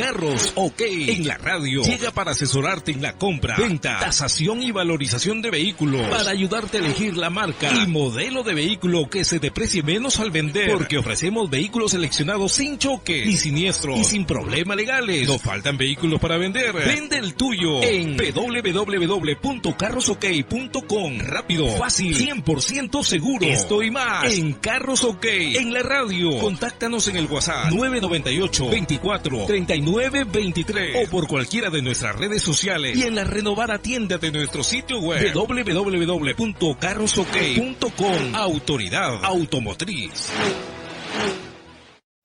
Carros OK en la radio. Llega para asesorarte en la compra, venta, tasación y valorización de vehículos, para ayudarte a elegir la marca y modelo de vehículo que se deprecie menos al vender, porque ofrecemos vehículos seleccionados sin choques ni siniestros y sin problemas legales. No faltan vehículos para vender. Vende el tuyo en www.carrosok.com. Rápido, fácil, 100% seguro. Esto y más en Carros OK en la radio. Contáctanos en el WhatsApp 998 24 39 23 o por cualquiera de nuestras redes sociales y en la renovada tienda de nuestro sitio web www.carrosok.com. Autoridad Automotriz.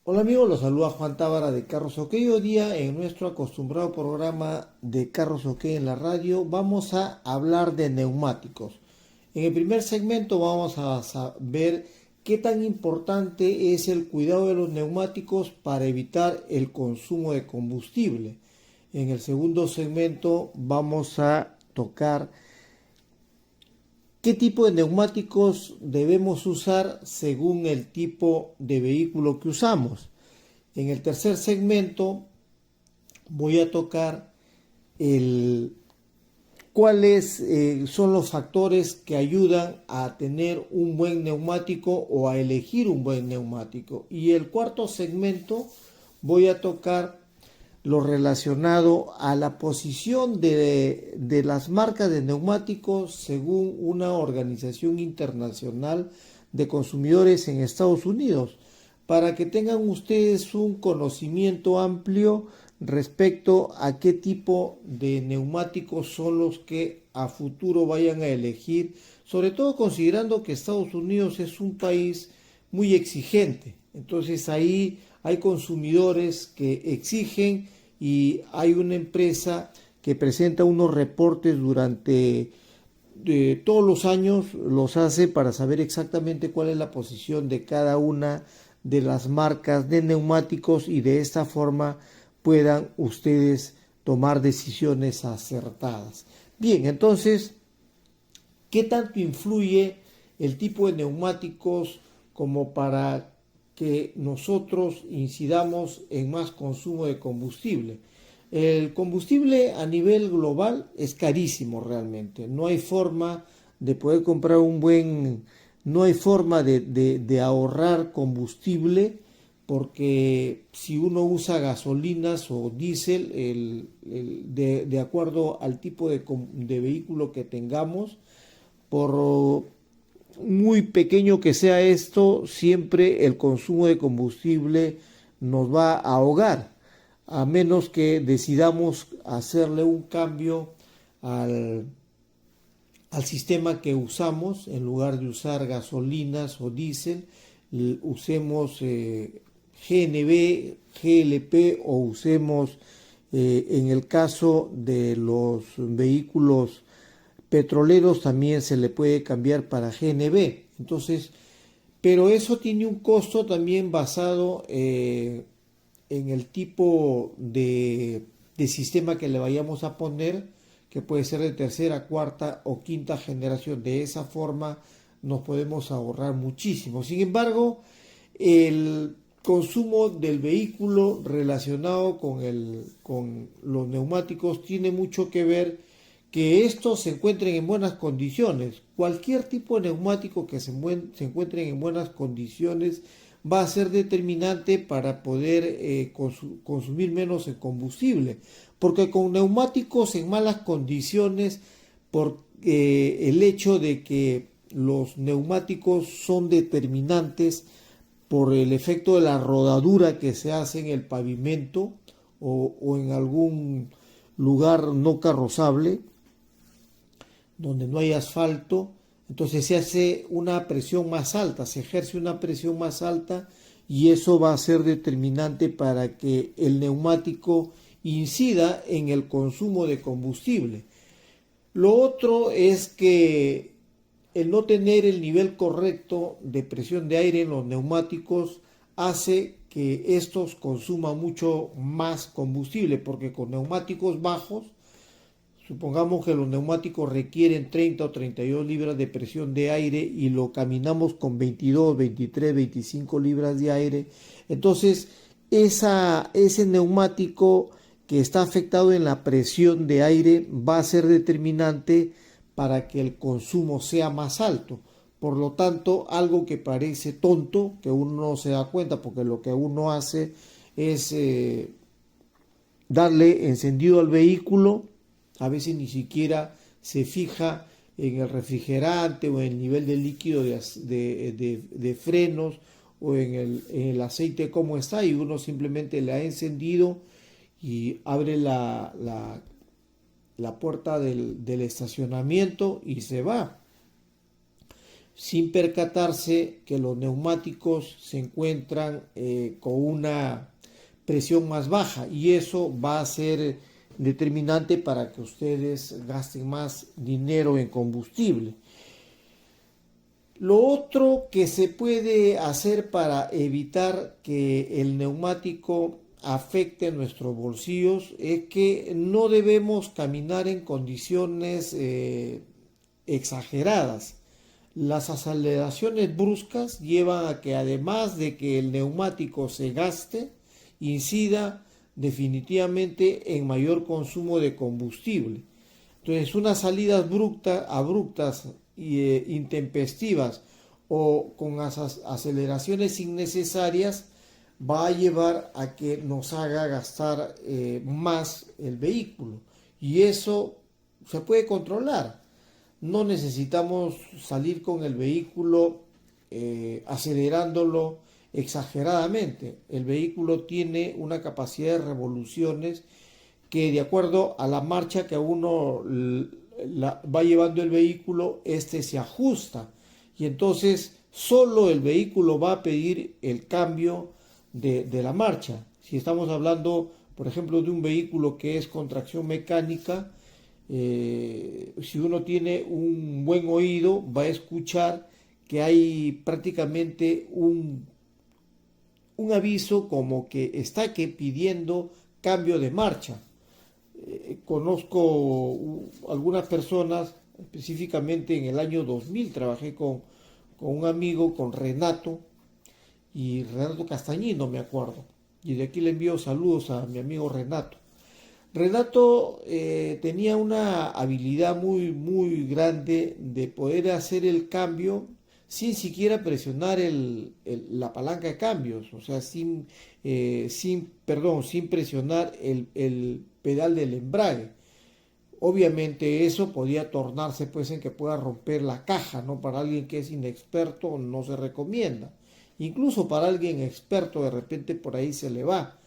Hola amigos, los saluda Juan Tábara de Carros OK. Hoy día en nuestro acostumbrado programa de Carros OK en la radio vamos a hablar de neumáticos. En el primer segmento vamos a ver qué tan importante es el cuidado de los neumáticos para evitar el consumo de combustible. En el segundo segmento vamos a tocar qué tipo de neumáticos debemos usar según el tipo de vehículo que usamos. En el tercer segmento voy a tocar cuáles son los factores que ayudan a tener un buen neumático o a elegir un buen neumático. Y el cuarto segmento voy a tocar lo relacionado a la posición de las marcas de neumáticos según una organización internacional de consumidores en Estados Unidos, para que tengan ustedes un conocimiento amplio respecto a qué tipo de neumáticos son los que a futuro vayan a elegir, sobre todo considerando que Estados Unidos es un país muy exigente. Entonces ahí hay consumidores que exigen y hay una empresa que presenta unos reportes durante todos los años, los hace para saber exactamente cuál es la posición de cada una de las marcas de neumáticos y de esta forma puedan ustedes tomar decisiones acertadas. Bien, entonces, ¿qué tanto influye el tipo de neumáticos como para que nosotros incidamos en más consumo de combustible? El combustible a nivel global es carísimo realmente. No hay forma de poder comprar no hay forma de ahorrar combustible, porque si uno usa gasolinas o diésel, de acuerdo al tipo de vehículo que tengamos, por muy pequeño que sea esto, siempre el consumo de combustible nos va a ahogar, a menos que decidamos hacerle un cambio al sistema que usamos. En lugar de usar gasolinas o diésel, usemos GNV, GLP o usemos, en el caso de los vehículos petroleros, también se le puede cambiar para GNV. Entonces, pero eso tiene un costo también basado en el tipo de sistema que le vayamos a poner, que puede ser de tercera, cuarta o quinta generación. De esa forma nos podemos ahorrar muchísimo. Sin embargo, el consumo del vehículo relacionado con los neumáticos tiene mucho que ver que estos se encuentren en buenas condiciones. Cualquier tipo de neumático que se encuentren en buenas condiciones va a ser determinante para poder consumir menos el combustible, porque con neumáticos en malas condiciones, por el hecho de que los neumáticos son determinantes por el efecto de la rodadura que se hace en el pavimento o en algún lugar no carrozable donde no hay asfalto, entonces se hace una presión más alta, se ejerce una presión más alta, y eso va a ser determinante para que el neumático incida en el consumo de combustible. Lo otro es que el no tener el nivel correcto de presión de aire en los neumáticos hace que estos consuman mucho más combustible, porque con neumáticos bajos, supongamos que los neumáticos requieren 30 o 32 libras de presión de aire y lo caminamos con 22, 23, 25 libras de aire, entonces ese neumático que está afectado en la presión de aire va a ser determinante para que el consumo sea más alto. Por lo tanto, algo que parece tonto, que uno no se da cuenta porque lo que uno hace es darle encendido al vehículo, a veces ni siquiera se fija en el refrigerante o en el nivel de líquido de frenos o en el aceite cómo está, y uno simplemente le ha encendido y abre la puerta del estacionamiento y se va, sin percatarse que los neumáticos se encuentran con una presión más baja, y eso va a ser determinante para que ustedes gasten más dinero en combustible. Lo otro que se puede hacer para evitar que el neumático afecte nuestros bolsillos es que no debemos caminar en condiciones exageradas. Las aceleraciones bruscas llevan a que, además de que el neumático se gaste, incida definitivamente en mayor consumo de combustible. Entonces, unas salidas abruptas e intempestivas o con aceleraciones innecesarias va a llevar a que nos haga gastar más el vehículo, y eso se puede controlar. No necesitamos salir con el vehículo acelerándolo exageradamente. El vehículo tiene una capacidad de revoluciones que, de acuerdo a la marcha que a uno va llevando el vehículo, se ajusta, y entonces solo el vehículo va a pedir el cambio de la marcha. Si estamos hablando, por ejemplo, de un vehículo que es con tracción mecánica, si uno tiene un buen oído, va a escuchar que hay prácticamente un aviso como que está pidiendo cambio de marcha. Conozco algunas personas, específicamente en el año 2000 trabajé con un amigo, con Renato Castañino, me acuerdo, y de aquí le envío saludos a mi amigo Renato. Renato tenía una habilidad muy grande de poder hacer el cambio sin siquiera presionar la palanca de cambios, o sea, sin presionar el pedal del embrague. Obviamente eso podía tornarse pues en que pueda romper la caja, ¿no? Para alguien que es inexperto no se recomienda. Incluso para alguien experto de repente por ahí se le va.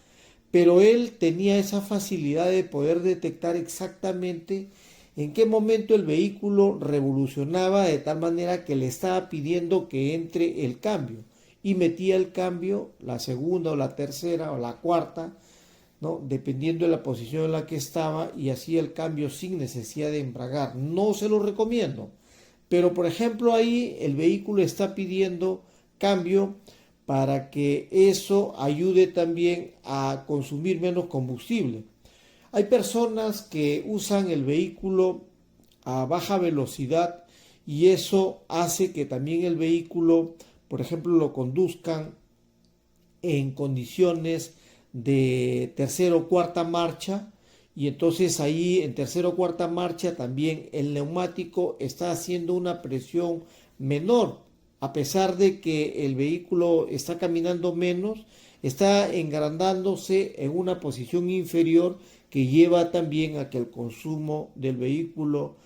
Pero él tenía esa facilidad de poder detectar exactamente en qué momento el vehículo revolucionaba de tal manera que le estaba pidiendo que entre el cambio, y metía el cambio, la segunda o la tercera o la cuarta, ¿no? Dependiendo de la posición en la que estaba, y hacía el cambio sin necesidad de embragar. No se lo recomiendo, pero por ejemplo ahí el vehículo está pidiendo cambio para que eso ayude también a consumir menos combustible. Hay personas que usan el vehículo a baja velocidad, y eso hace que también el vehículo, por ejemplo, lo conduzcan en condiciones de tercera o cuarta marcha, y entonces ahí en tercera o cuarta marcha también el neumático está haciendo una presión menor, a pesar de que el vehículo está caminando menos, está engrandándose en una posición inferior que lleva también a que el consumo del vehículo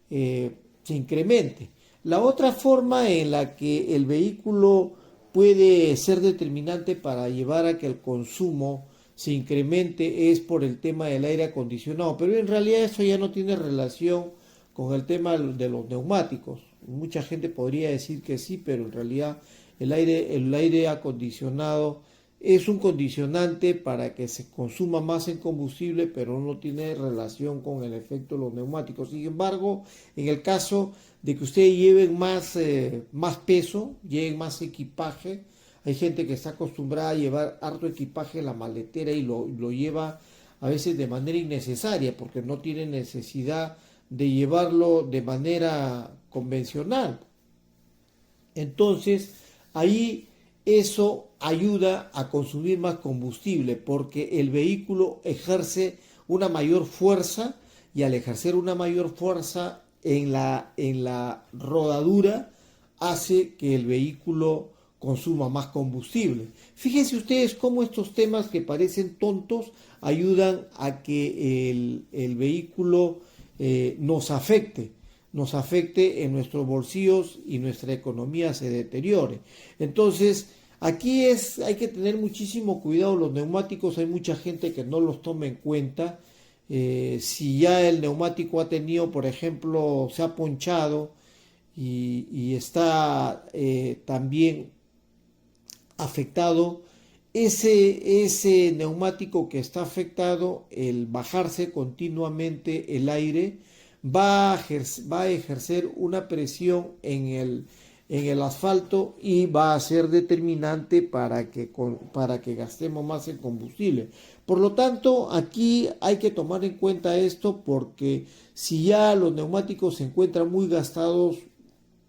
se incremente. La otra forma en la que el vehículo puede ser determinante para llevar a que el consumo se incremente es por el tema del aire acondicionado, pero en realidad eso ya no tiene relación con el tema de los neumáticos. Mucha gente podría decir que sí, pero en realidad el aire acondicionado es un condicionante para que se consuma más en combustible, pero no tiene relación con el efecto de los neumáticos. Sin embargo, en el caso de que ustedes lleven más peso, lleven más equipaje, hay gente que está acostumbrada a llevar harto equipaje en la maletera y lo lleva a veces de manera innecesaria, porque no tiene necesidad de llevarlo de manera convencional. Entonces, ahí eso ayuda a consumir más combustible porque el vehículo ejerce una mayor fuerza y al ejercer una mayor fuerza en la rodadura hace que el vehículo consuma más combustible. Fíjense ustedes cómo estos temas que parecen tontos ayudan a que el vehículo nos afecte en nuestros bolsillos y nuestra economía se deteriore. Entonces, aquí hay que tener muchísimo cuidado. Los neumáticos, hay mucha gente que no los toma en cuenta. Si ya el neumático ha tenido, por ejemplo, se ha ponchado y está también afectado, ese neumático que está afectado, el bajarse continuamente el aire, va a ejercer una presión en el asfalto y va a ser determinante para que gastemos más en combustible. Por lo tanto, aquí hay que tomar en cuenta esto porque si ya los neumáticos se encuentran muy gastados,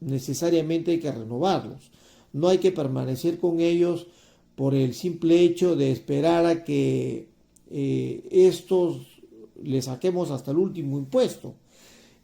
necesariamente hay que renovarlos. No hay que permanecer con ellos por el simple hecho de esperar a que estos le saquemos hasta el último impuesto.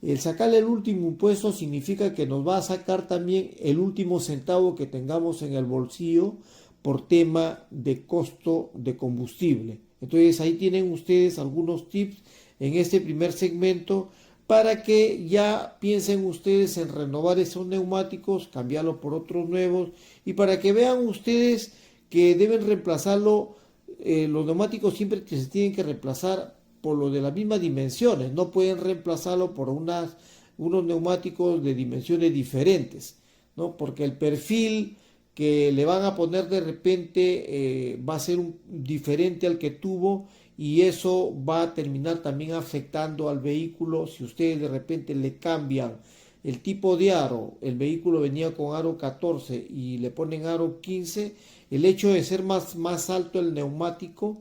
El sacarle el último impuesto significa que nos va a sacar también el último centavo que tengamos en el bolsillo por tema de costo de combustible. Entonces ahí tienen ustedes algunos tips en este primer segmento para que ya piensen ustedes en renovar esos neumáticos, cambiarlos por otros nuevos y para que vean ustedes que deben reemplazarlo. Los neumáticos siempre que se tienen que reemplazar por lo de las mismas dimensiones, no pueden reemplazarlo por unos neumáticos de dimensiones diferentes, ¿no? Porque el perfil que le van a poner de repente va a ser diferente al que tuvo y eso va a terminar también afectando al vehículo. Si ustedes de repente le cambian el tipo de aro, el vehículo venía con aro 14 y le ponen aro 15, el hecho de ser más alto el neumático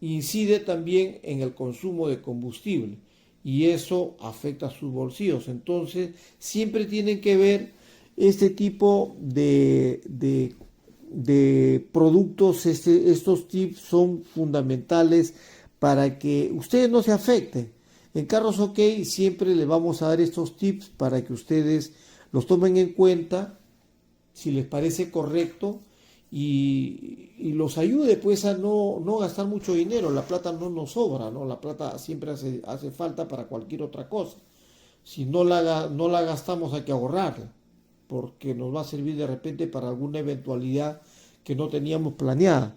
incide también en el consumo de combustible y eso afecta a sus bolsillos. Entonces siempre tienen que ver este tipo de productos. Estos tips son fundamentales para que ustedes no se afecten. En Carros OK siempre les vamos a dar estos tips para que ustedes los tomen en cuenta si les parece correcto y los ayude pues a no gastar mucho dinero. La plata no nos sobra, ¿no? La plata siempre hace falta para cualquier otra cosa. Si no la gastamos hay que ahorrarla porque nos va a servir de repente para alguna eventualidad que no teníamos planeada.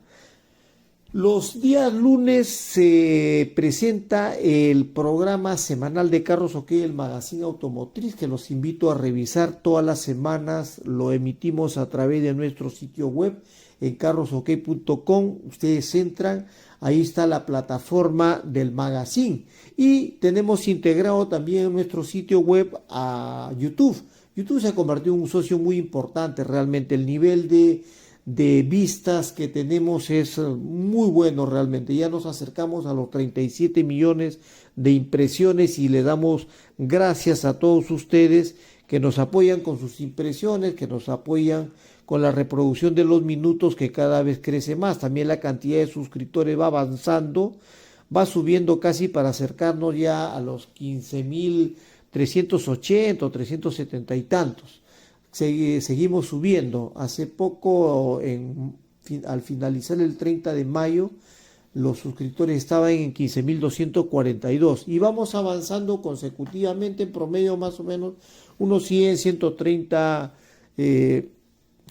Los días lunes se presenta el programa semanal de Carros OK, el magazine automotriz, que los invito a revisar todas las semanas. Lo emitimos a través de nuestro sitio web en carrosok.com. Ustedes entran, ahí está la plataforma del magazine y tenemos integrado también en nuestro sitio web a YouTube. YouTube se ha convertido en un socio muy importante, realmente el nivel de vistas que tenemos es muy bueno realmente. Ya nos acercamos a los 37 millones de impresiones y le damos gracias a todos ustedes que nos apoyan con sus impresiones, que nos apoyan con la reproducción de los minutos que cada vez crece más. También la cantidad de suscriptores va avanzando, va subiendo casi para acercarnos ya a los 15.380 o 370 y tantos. Seguimos subiendo. Hace poco, al finalizar el 30 de mayo, los suscriptores estaban en 15.242 y vamos avanzando consecutivamente, en promedio más o menos unos 100, 130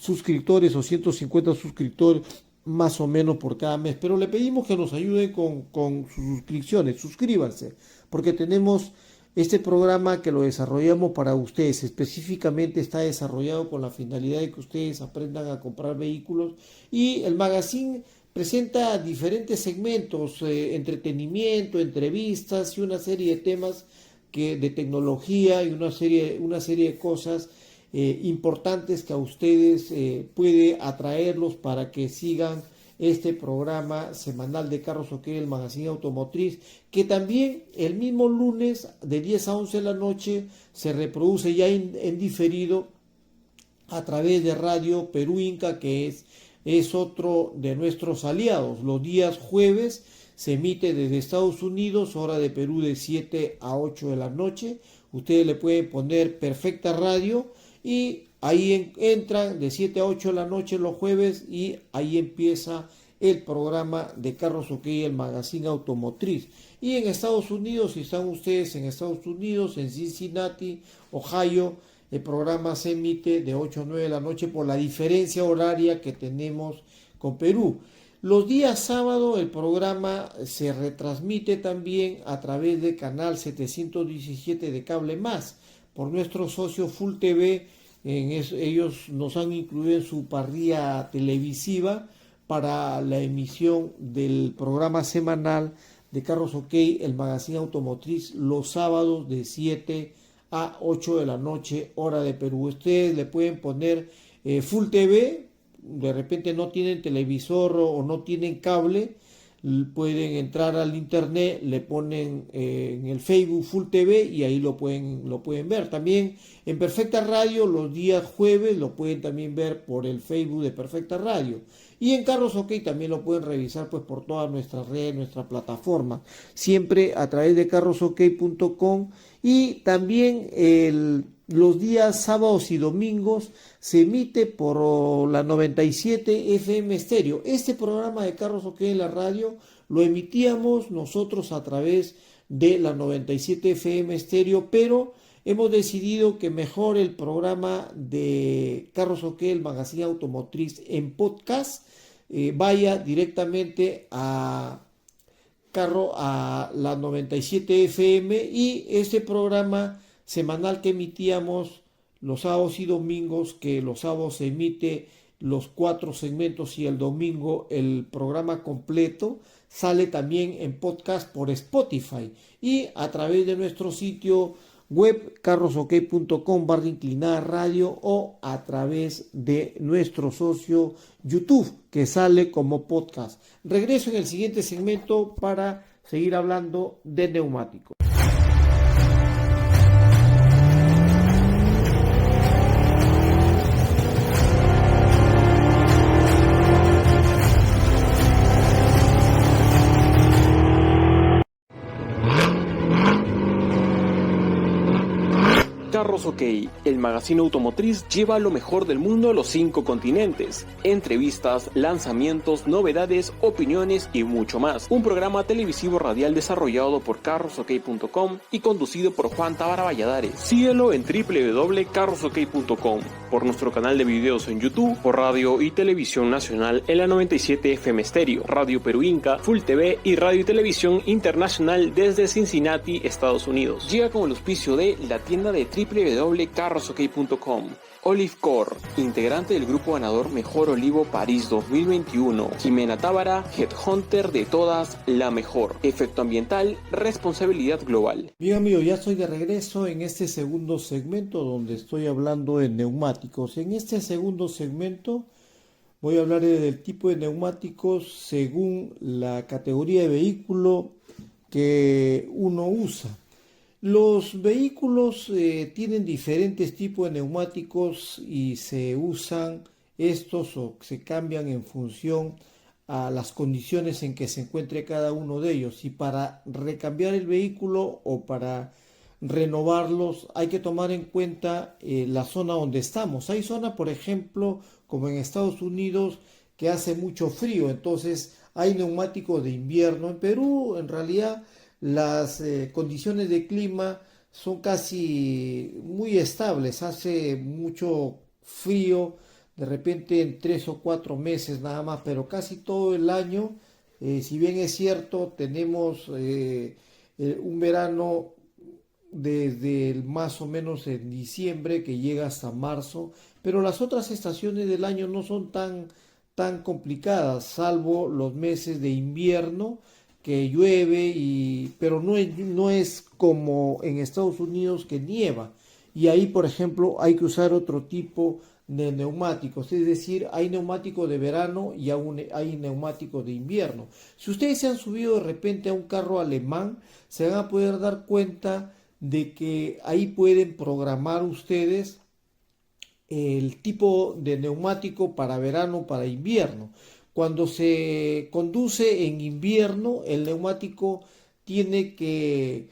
suscriptores o 150 suscriptores más o menos por cada mes. Pero le pedimos que nos ayuden con sus suscripciones. Suscríbanse porque tenemos este programa que lo desarrollamos para ustedes. Específicamente está desarrollado con la finalidad de que ustedes aprendan a comprar vehículos y el magazine presenta diferentes segmentos, entretenimiento, entrevistas y una serie de temas de tecnología y una serie de cosas importantes que a ustedes puede atraerlos para que sigan este programa semanal de Carros OK, el magazine automotriz, que también el mismo lunes de 10 a 11 de la noche se reproduce ya en diferido a través de Radio Perú Inca, que es es otro de nuestros aliados. Los días jueves se emite desde Estados Unidos, hora de Perú, de 7 a 8 de la noche. Ustedes le pueden poner Perfecta Radio y ahí entran de 7 a 8 de la noche los jueves y ahí empieza el programa de Carros OK, el magazine automotriz. Y en Estados Unidos, si están ustedes en Estados Unidos, en Cincinnati, Ohio, el programa se emite de 8 a 9 de la noche por la diferencia horaria que tenemos con Perú. Los días sábado el programa se retransmite también a través de canal 717 de Cable Más por nuestro socio Full TV. Ellos nos han incluido en su parrilla televisiva para la emisión del programa semanal de Carros OK, el magazine automotriz, los sábados de 7 a 8 de la noche, hora de Perú. Ustedes le pueden poner Full TV, de repente no tienen televisor o no tienen cable, pueden entrar al internet, le ponen en el Facebook Full TV y ahí lo pueden ver. También en Perfecta Radio los días jueves lo pueden también ver por el Facebook de Perfecta Radio. Y en Carros OK también lo pueden revisar pues por todas nuestras redes, nuestra plataforma, siempre a través de carrosok.com. Y también los días sábados y domingos se emite por la 97 FM Stereo. Este programa de Carros OK en la radio lo emitíamos nosotros a través de la 97 FM Stereo, pero hemos decidido que mejor el programa de Carros OK, el magazine automotriz en podcast, vaya directamente a la 97 FM, y este programa semanal que emitíamos los sábados y domingos, que los sábados se emite los 4 segmentos y el domingo el programa completo, sale también en podcast por Spotify y a través de nuestro sitio web carrosok.com/radio o a través de nuestro socio YouTube, que sale como podcast. Regreso en el siguiente segmento para seguir hablando de neumáticos. Carros OK, el magazine automotriz lleva lo mejor del mundo a los 5 continentes. Entrevistas, lanzamientos, novedades, opiniones y mucho más. Un programa televisivo radial desarrollado por carrosok.com y conducido por Juan Tábara Valladares. Síguelo en www.carrosok.com, por nuestro canal de videos en YouTube, por radio y televisión nacional en la 97 FM Stereo, Radio Perú Inca, Full TV y radio y televisión internacional desde Cincinnati, Estados Unidos. Llega con el auspicio de la tienda de www.carrosok.com. Olive Core, integrante del grupo ganador Mejor Olivo París 2021. Jimena Tábara, Headhunter de todas, la mejor. Efecto ambiental, responsabilidad global. Bien amigos, ya estoy de regreso en este segundo segmento donde estoy hablando de neumáticos. En este segundo segmento voy a hablar del tipo de neumáticos según la categoría de vehículo que uno usa. Los vehículos tienen diferentes tipos de neumáticos y se usan estos o se cambian en función a las condiciones en que se encuentre cada uno de ellos. Y para recambiar el vehículo o para renovarlos hay que tomar en cuenta la zona donde estamos. Hay zonas, por ejemplo, como en Estados Unidos, que hace mucho frío, entonces hay neumáticos de invierno. En Perú, en realidad, las condiciones de clima son casi muy estables, hace mucho frío, de repente en 3 o 4 meses nada más, pero casi todo el año, si bien es cierto, tenemos un verano desde más o menos en diciembre que llega hasta marzo, pero las otras estaciones del año no son tan complicadas, salvo los meses de invierno, que llueve, pero no es como en Estados Unidos que nieva. Y ahí, por ejemplo, hay que usar otro tipo de neumáticos. Es decir, hay neumáticos de verano y aún hay neumáticos de invierno. Si ustedes se han subido de repente a un carro alemán, se van a poder dar cuenta de que ahí pueden programar ustedes el tipo de neumático para verano, para invierno. Cuando se conduce en invierno, el neumático tiene que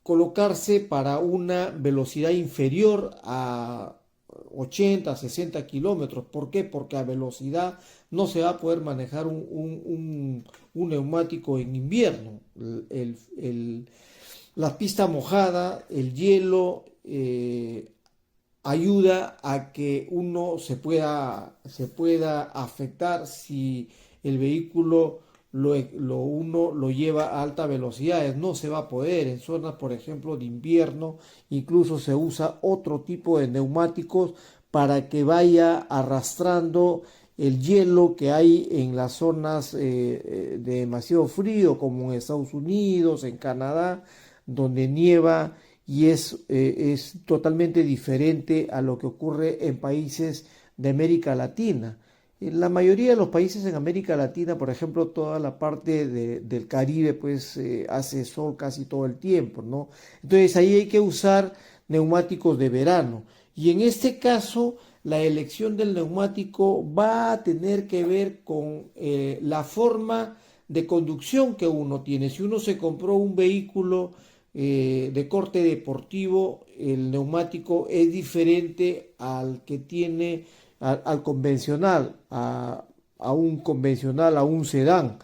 colocarse para una velocidad inferior a 80, 60 kilómetros. ¿Por qué? Porque a velocidad no se va a poder manejar un neumático en invierno. La pista mojada, el hielo, ayuda a que uno se pueda afectar si el vehículo uno lo lleva a alta velocidad. No se va a poder en zonas, por ejemplo, de invierno. Incluso se usa otro tipo de neumáticos para que vaya arrastrando el hielo que hay en las zonas de demasiado frío, como en Estados Unidos, en Canadá, donde nieva, y es totalmente diferente a lo que ocurre en países de América Latina. En la mayoría de los países en América Latina, por ejemplo, toda la parte del Caribe, pues hace sol casi todo el tiempo, ¿no? Entonces ahí hay que usar neumáticos de verano. Y en este caso, la elección del neumático va a tener que ver con la forma de conducción que uno tiene. Si uno se compró un vehículo de corte deportivo, el neumático es diferente al que tiene al convencional, a un convencional, a un sedán.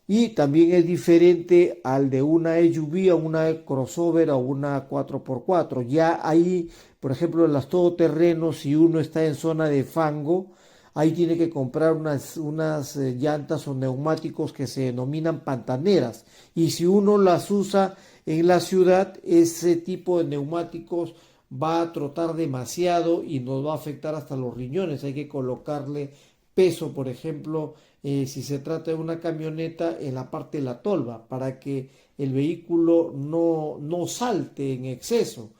Y también es diferente al de una SUV, a una crossover o una 4x4. Ya ahí, por ejemplo, en las todoterrenos, si uno está en zona de fango, ahí tiene que comprar unas llantas o neumáticos que se denominan pantaneras. Y si uno las usa en la ciudad, ese tipo de neumáticos va a trotar demasiado y nos va a afectar hasta los riñones. Hay que colocarle peso, por ejemplo, si se trata de una camioneta, en la parte de la tolva, para que el vehículo no salte en exceso,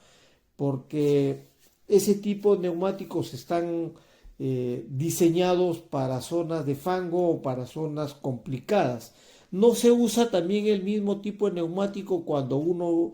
porque ese tipo de neumáticos están diseñados para zonas de fango o para zonas complicadas. No se usa también el mismo tipo de neumático cuando uno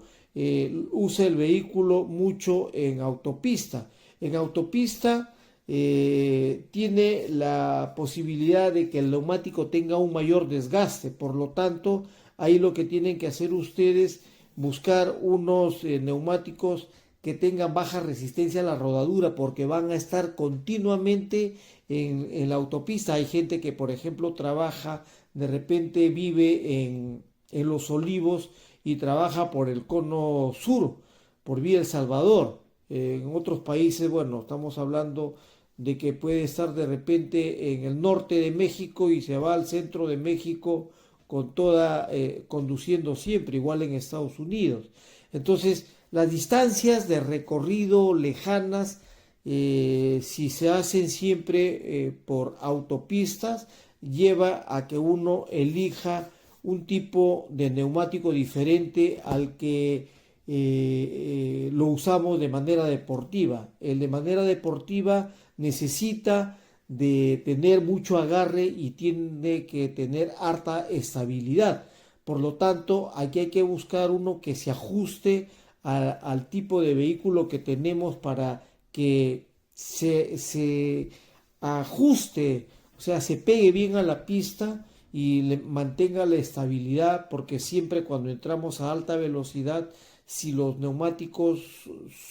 usa el vehículo mucho en autopista. En autopista tiene la posibilidad de que el neumático tenga un mayor desgaste. Por lo tanto, ahí lo que tienen que hacer ustedes, buscar unos neumáticos que tengan baja resistencia a la rodadura, porque van a estar continuamente en la autopista. Hay gente que, por ejemplo, trabaja, de repente vive en Los Olivos y trabaja por el cono sur, por vía El Salvador. En otros países, bueno, estamos hablando de que puede estar de repente en el norte de México y se va al centro de México con toda, conduciendo siempre, igual en Estados Unidos. Entonces, las distancias de recorrido lejanas, si se hacen siempre por autopistas, lleva a que uno elija un tipo de neumático diferente al que lo usamos de manera deportiva. El de manera deportiva necesita de tener mucho agarre y tiene que tener harta estabilidad. Por lo tanto, aquí hay que buscar uno que se ajuste al tipo de vehículo que tenemos para que se ajuste, o sea, se pegue bien a la pista y mantenga la estabilidad, porque siempre cuando entramos a alta velocidad, si los neumáticos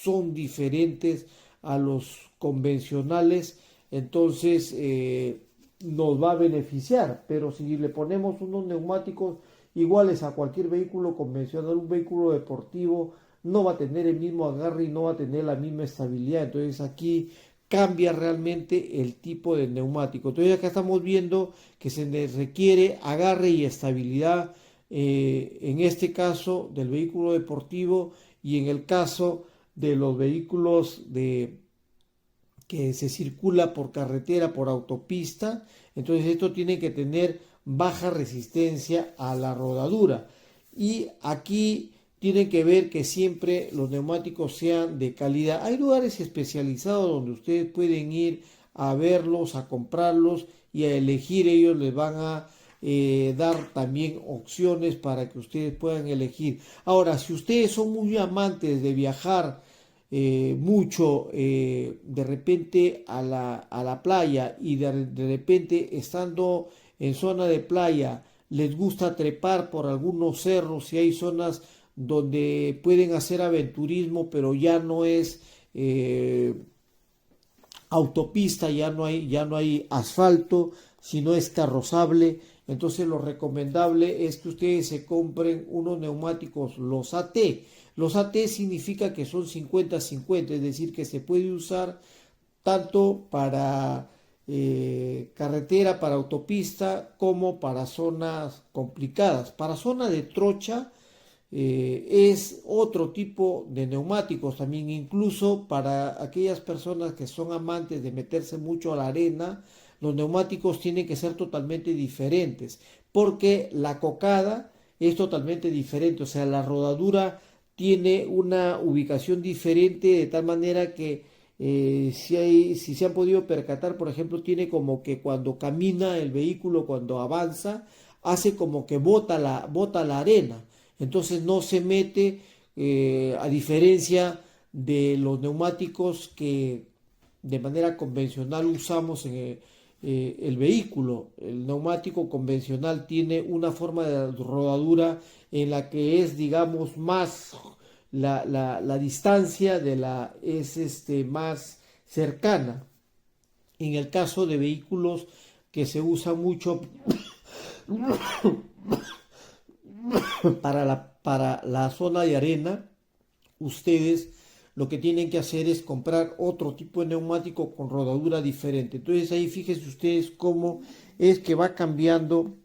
son diferentes a los convencionales, entonces nos va a beneficiar. Pero si le ponemos unos neumáticos iguales a cualquier vehículo convencional, un vehículo deportivo no va a tener el mismo agarre y no va a tener la misma estabilidad. Entonces aquí cambia realmente el tipo de neumático. Entonces acá estamos viendo que se requiere agarre y estabilidad en este caso del vehículo deportivo, y en el caso de los vehículos que se circula por carretera, por autopista. Entonces esto tiene que tener baja resistencia a la rodadura, y aquí tienen que ver que siempre los neumáticos sean de calidad. Hay lugares especializados donde ustedes pueden ir a verlos, a comprarlos y a elegir. Ellos les van a dar también opciones para que ustedes puedan elegir. Ahora, si ustedes son muy amantes de viajar mucho de repente a la playa y de repente estando en zona de playa les gusta trepar por algunos cerros y hay zonas donde pueden hacer aventurismo, pero ya no es autopista, ya no hay asfalto, sino es carrozable. Entonces lo recomendable es que ustedes se compren unos neumáticos, los AT. Los AT significa que son 50-50, es decir, que se puede usar tanto para carretera, para autopista, como para zonas complicadas. Para zona de trocha es otro tipo de neumáticos también, incluso para aquellas personas que son amantes de meterse mucho a la arena. Los neumáticos tienen que ser totalmente diferentes, porque la cocada es totalmente diferente, o sea, la rodadura tiene una ubicación diferente, de tal manera que si se han podido percatar, por ejemplo, tiene como que cuando camina el vehículo, cuando avanza, hace como que bota la arena, entonces no se mete, a diferencia de los neumáticos que de manera convencional usamos en el vehículo. El neumático convencional tiene una forma de rodadura en la que es, digamos, más la distancia es más cercana. En el caso de vehículos que se usan mucho para la zona de arena, ustedes lo que tienen que hacer es comprar otro tipo de neumático con rodadura diferente. Entonces ahí fíjense ustedes cómo es que va cambiando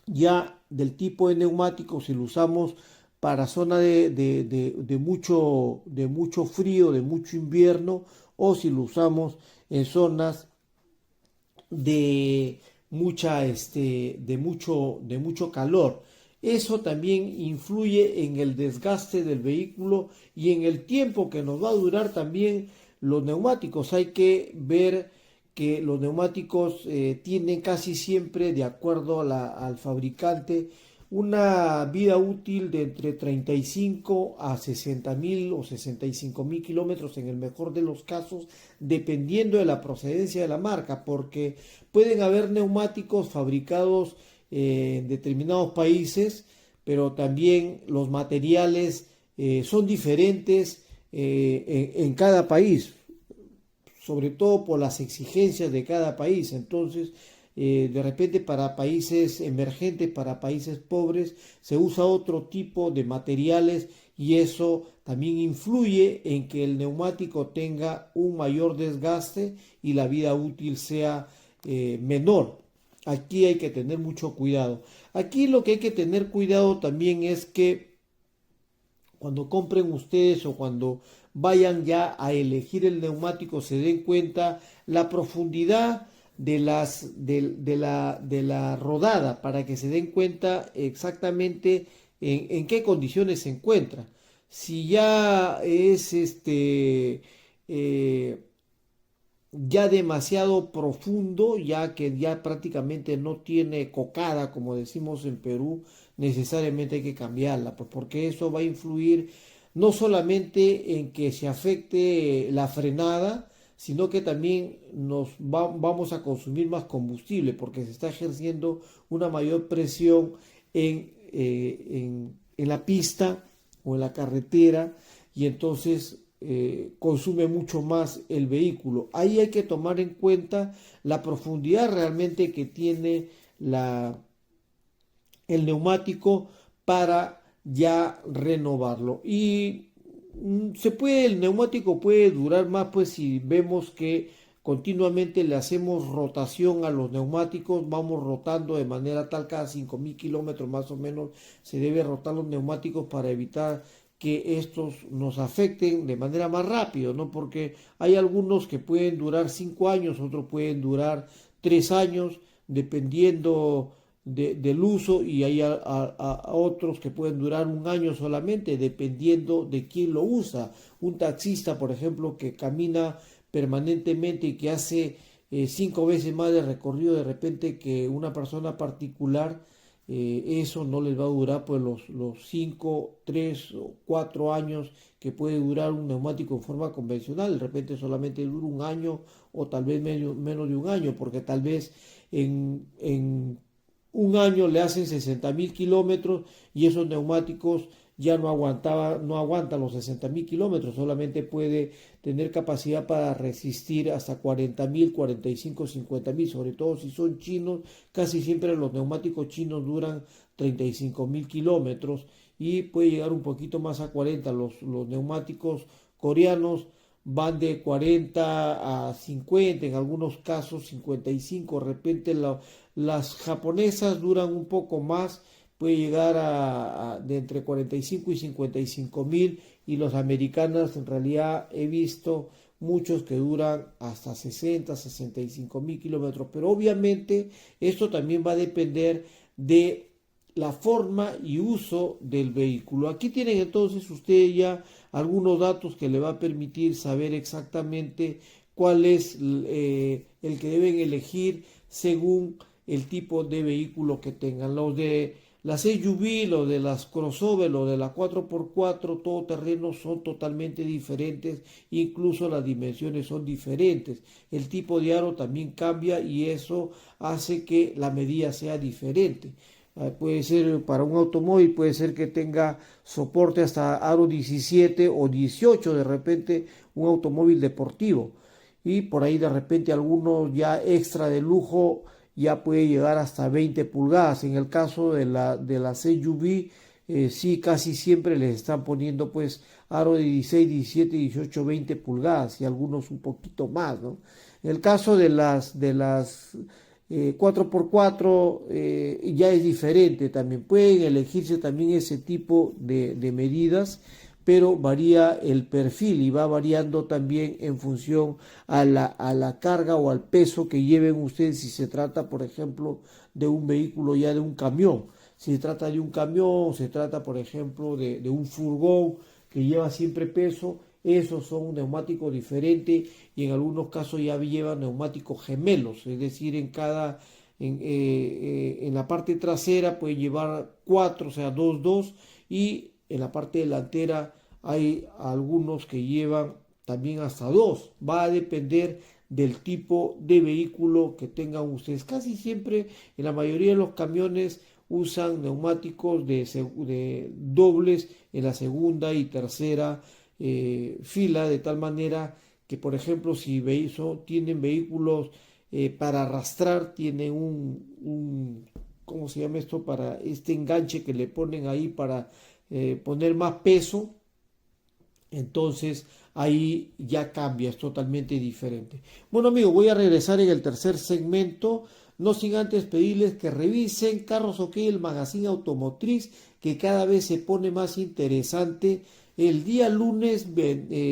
ya del tipo de neumático, si lo usamos para zona de mucho frío, de mucho invierno, o si lo usamos en zonas de mucho calor. Eso también influye en el desgaste del vehículo y en el tiempo que nos va a durar también los neumáticos. Hay que ver que los neumáticos tienen casi siempre, de acuerdo al fabricante, una vida útil de entre 35 a 60.000 o 65.000 kilómetros en el mejor de los casos, dependiendo de la procedencia de la marca, porque pueden haber neumáticos fabricados en determinados países, pero también los materiales son diferentes en cada país, sobre todo por las exigencias de cada país. Entonces, de repente para países emergentes, para países pobres, se usa otro tipo de materiales y eso también influye en que el neumático tenga un mayor desgaste y la vida útil sea menor. Aquí hay que tener mucho cuidado. Aquí lo que hay que tener cuidado también es que cuando compren ustedes o cuando vayan ya a elegir el neumático, se den cuenta la profundidad de la rodada, para que se den cuenta exactamente en qué condiciones se encuentra. Si ya es ya demasiado profundo, ya que ya prácticamente no tiene cocada, como decimos en Perú, necesariamente hay que cambiarla, pues porque eso va a influir no solamente en que se afecte la frenada, sino que también vamos a consumir más combustible, porque se está ejerciendo una mayor presión en la pista o en la carretera, y entonces consume mucho más el vehículo. Ahí hay que tomar en cuenta la profundidad realmente que tiene el neumático para ya renovarlo. Y el neumático puede durar más, pues si vemos que continuamente le hacemos rotación a los neumáticos, vamos rotando de manera tal, cada 5.000 kilómetros más o menos se debe rotar los neumáticos para evitar que estos nos afecten de manera más rápido, ¿no? Porque hay algunos que pueden durar 5 años, otros pueden durar 3 años, dependiendo del uso, y hay a otros que pueden durar 1 año solamente, dependiendo de quién lo usa. Un taxista, por ejemplo, que camina permanentemente y que hace 5 veces más de recorrido de repente que una persona particular, eso no les va a durar pues los 5, 3 o 4 años que puede durar un neumático en forma convencional. De repente solamente dura un año o tal vez menos de un año, porque tal vez en un año le hacen 60.000 kilómetros y esos neumáticos ya no aguantan los 60.000 kilómetros, solamente puede tener capacidad para resistir hasta 40.000, 45, 50.000, sobre todo si son chinos. Casi siempre los neumáticos chinos duran 35.000 kilómetros y puede llegar un poquito más a 40. Los neumáticos coreanos van de 40 a 50, en algunos casos 55. De repente las japonesas duran un poco más, puede llegar de entre 45 y 55.000, y los americanos en realidad he visto muchos que duran hasta 60, 65.000 kilómetros, pero obviamente esto también va a depender de la forma y uso del vehículo. Aquí tienen entonces ustedes ya algunos datos que le va a permitir saber exactamente cuál es el que deben elegir según el tipo de vehículo que tengan. Los de las SUV, los de las crossover, los de la 4x4 todoterreno son totalmente diferentes, incluso las dimensiones son diferentes. El tipo de aro también cambia y eso hace que la medida sea diferente. Puede ser para un automóvil, puede ser que tenga soporte hasta aro 17 o 18, de repente un automóvil deportivo, y por ahí de repente algunos ya extra de lujo ya puede llegar hasta 20 pulgadas. En el caso de la SUV, sí, casi siempre les están poniendo pues aro de 16, 17, 18, 20 pulgadas y algunos un poquito más, ¿no? En el caso de las 4x4 ya es diferente, también pueden elegirse también ese tipo de medidas, pero varía el perfil y va variando también en función a la carga o al peso que lleven ustedes, si se trata por ejemplo de un vehículo ya de un camión. Si se trata de un camión, se trata por ejemplo de un furgón que lleva siempre peso, esos son neumáticos diferentes, y en algunos casos ya llevan neumáticos gemelos, es decir, en la parte trasera puede llevar 4, o sea 2, y en la parte delantera hay algunos que llevan también hasta 2. Va a depender del tipo de vehículo que tengan ustedes. Casi siempre en la mayoría de los camiones usan neumáticos de dobles en la segunda y tercera fila, de tal manera que por ejemplo si tienen vehículos para arrastrar, tienen ¿cómo se llama esto? Para este enganche que le ponen ahí para poner más peso, entonces ahí ya cambia, es totalmente diferente. Bueno amigos, voy a regresar en el tercer segmento, no sin antes pedirles que revisen Carros OK, el magazine automotriz, que cada vez se pone más interesante. El día lunes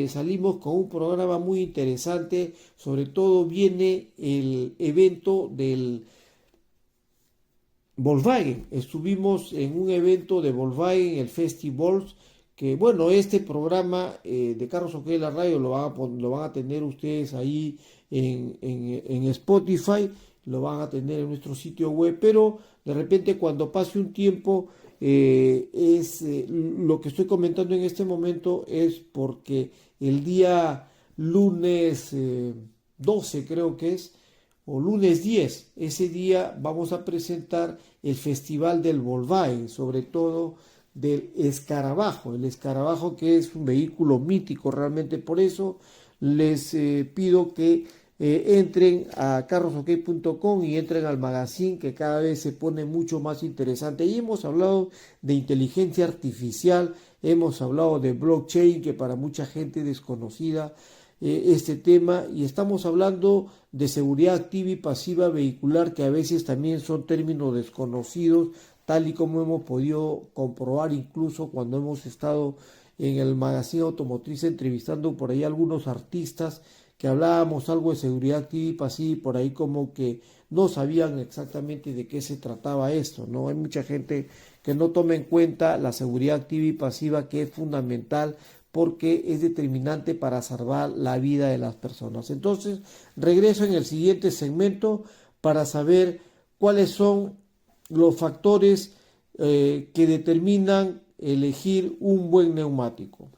salimos con un programa muy interesante, sobre todo viene el evento del Volkswagen. Estuvimos en un evento de Volkswagen, el Festivals, que bueno, este programa de Carros OK, la radio, lo van a tener ustedes ahí en Spotify, lo van a tener en nuestro sitio web, pero de repente cuando pase un tiempo, lo que estoy comentando en este momento es porque el día lunes 12 creo que es, o lunes 10, ese día vamos a presentar el festival del Volkswagen, sobre todo del Escarabajo, el Escarabajo, que es un vehículo mítico realmente. Por eso les pido que entren a carrosok.com y entren al magazine, que cada vez se pone mucho más interesante. Y hemos hablado de inteligencia artificial, hemos hablado de blockchain, que para mucha gente desconocida este tema, y estamos hablando de seguridad activa y pasiva vehicular, que a veces también son términos desconocidos, tal y como hemos podido comprobar incluso cuando hemos estado en el magazine automotriz entrevistando por ahí algunos artistas que hablábamos algo de seguridad activa y pasiva, y por ahí como que no sabían exactamente de qué se trataba esto, ¿no? Hay mucha gente que no toma en cuenta la seguridad activa y pasiva, que es fundamental porque es determinante para salvar la vida de las personas. Entonces, regreso en el siguiente segmento para saber cuáles son los factores que determinan elegir un buen neumático.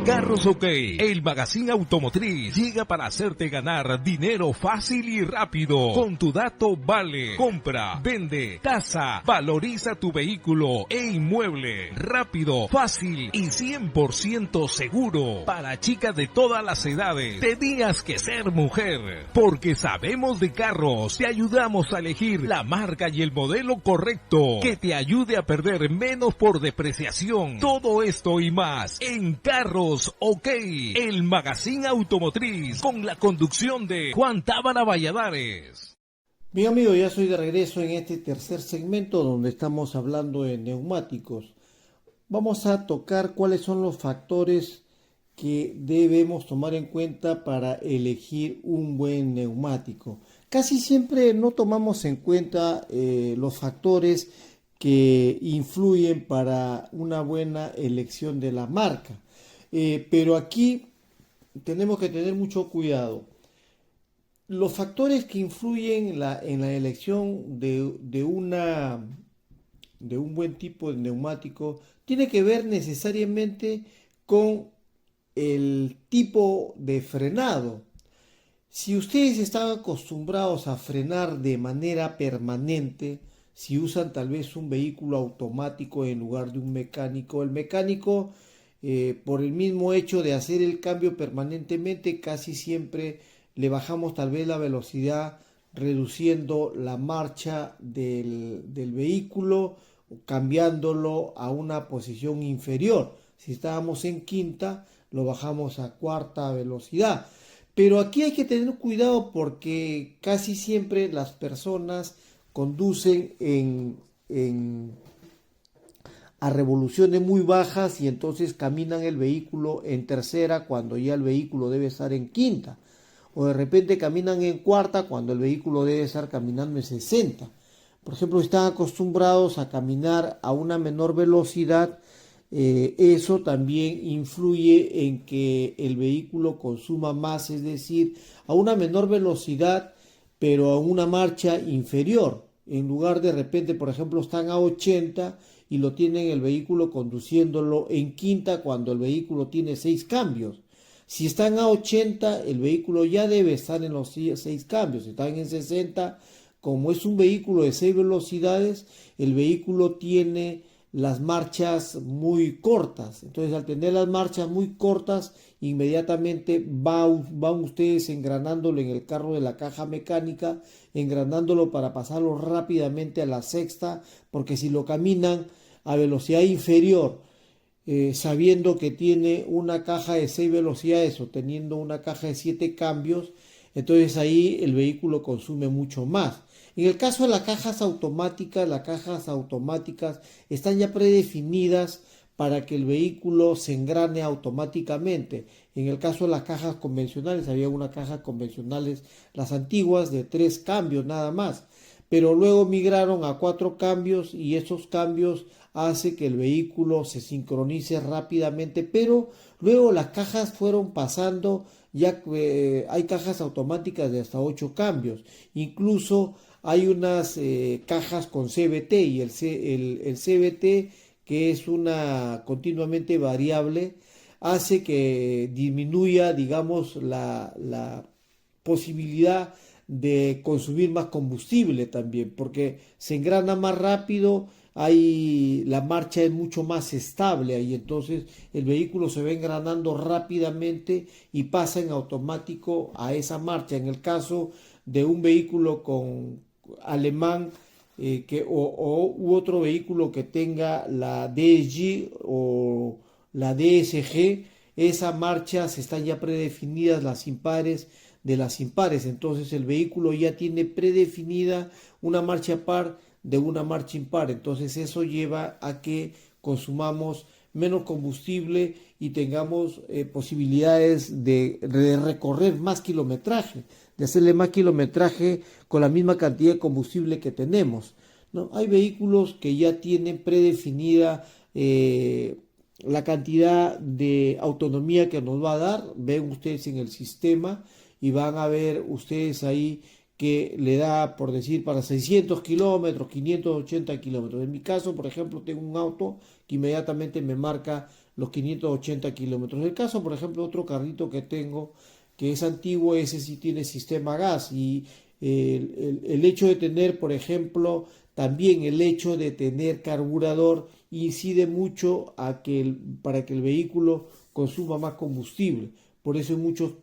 Carros OK, el magazine automotriz, llega para hacerte ganar dinero fácil y rápido. Con tu dato vale, compra, vende, tasa, valoriza tu vehículo e inmueble. Rápido, fácil y 100% seguro. Para chicas de todas las edades, tenías que ser mujer. Porque sabemos de carros, te ayudamos a elegir la marca y el modelo correcto, que te ayude a perder menos por depreciación. Todo esto y más en Carros OK, el magazine automotriz, con la conducción de Juan Tábara Valladares. Bien amigos, ya soy de regreso en este tercer segmento donde estamos hablando de neumáticos. Vamos a tocar cuáles son los factores que debemos tomar en cuenta para elegir un buen neumático. Casi siempre no tomamos en cuenta los factores que influyen para una buena elección de la marca. Pero aquí tenemos que tener mucho cuidado. Los factores que influyen en la elección de un buen tipo de neumático tiene que ver necesariamente con el tipo de frenado. Si ustedes están acostumbrados a frenar de manera permanente, si usan tal vez un vehículo automático en lugar de un mecánico, el mecánico por el mismo hecho de hacer el cambio permanentemente, casi siempre le bajamos tal vez la velocidad, reduciendo la marcha del vehículo, cambiándolo a una posición inferior. Si estábamos en quinta, lo bajamos a cuarta velocidad. Pero aquí hay que tener cuidado porque casi siempre las personas conducen a revoluciones muy bajas y entonces caminan el vehículo en tercera cuando ya el vehículo debe estar en quinta, o de repente caminan en cuarta cuando el vehículo debe estar caminando en 60. Por ejemplo, están acostumbrados a caminar a una menor velocidad, eso también influye en que el vehículo consuma más, es decir, a una menor velocidad pero a una marcha inferior. En lugar de repente, por ejemplo, están a 80 y lo tienen el vehículo conduciéndolo en quinta cuando el vehículo tiene 6 cambios. Si están a 80, el vehículo ya debe estar en los 6 cambios. Si están en 60, como es un vehículo de 6 velocidades, el vehículo tiene las marchas muy cortas. Entonces, al tener las marchas muy cortas, inmediatamente van ustedes engranándolo en el carro de la caja mecánica, engranándolo para pasarlo rápidamente a la sexta, porque si lo caminan a velocidad inferior, sabiendo que tiene una caja de 6 velocidades o teniendo una caja de 7 cambios, entonces ahí el vehículo consume mucho más. En el caso de las cajas automáticas están ya predefinidas para que el vehículo se engrane automáticamente. En el caso de las cajas convencionales, había unas cajas convencionales, las antiguas, de 3 cambios nada más, pero luego migraron a 4 cambios y esos cambios hace que el vehículo se sincronice rápidamente, pero luego las cajas fueron pasando, ya hay cajas automáticas de hasta 8 cambios, incluso hay unas cajas con CVT y el CVT, que es una continuamente variable, hace que disminuya, digamos, la posibilidad de consumir más combustible también, porque se engrana más rápido, la marcha es mucho más estable y entonces el vehículo se va engranando rápidamente y pasa en automático a esa marcha. En el caso de un vehículo alemán u otro vehículo que tenga la DSG o la DSG, esa marcha se están ya predefinidas las impares de las impares, entonces el vehículo ya tiene predefinida una marcha par de una marcha impar, entonces eso lleva a que consumamos menos combustible y tengamos posibilidades de recorrer más kilometraje, de hacerle más kilometraje con la misma cantidad de combustible que tenemos, ¿no? Hay vehículos que ya tienen predefinida la cantidad de autonomía que nos va a dar. Ven ustedes en el sistema y van a ver ustedes ahí que le da, por decir, para 600 kilómetros, 580 kilómetros. En mi caso, por ejemplo, tengo un auto que inmediatamente me marca los 580 kilómetros. En el caso, por ejemplo, otro carrito que tengo, que es antiguo, ese sí tiene sistema gas, y el hecho de tener, por ejemplo, también el hecho de tener carburador incide mucho para que el vehículo consuma más combustible. Por eso en muchos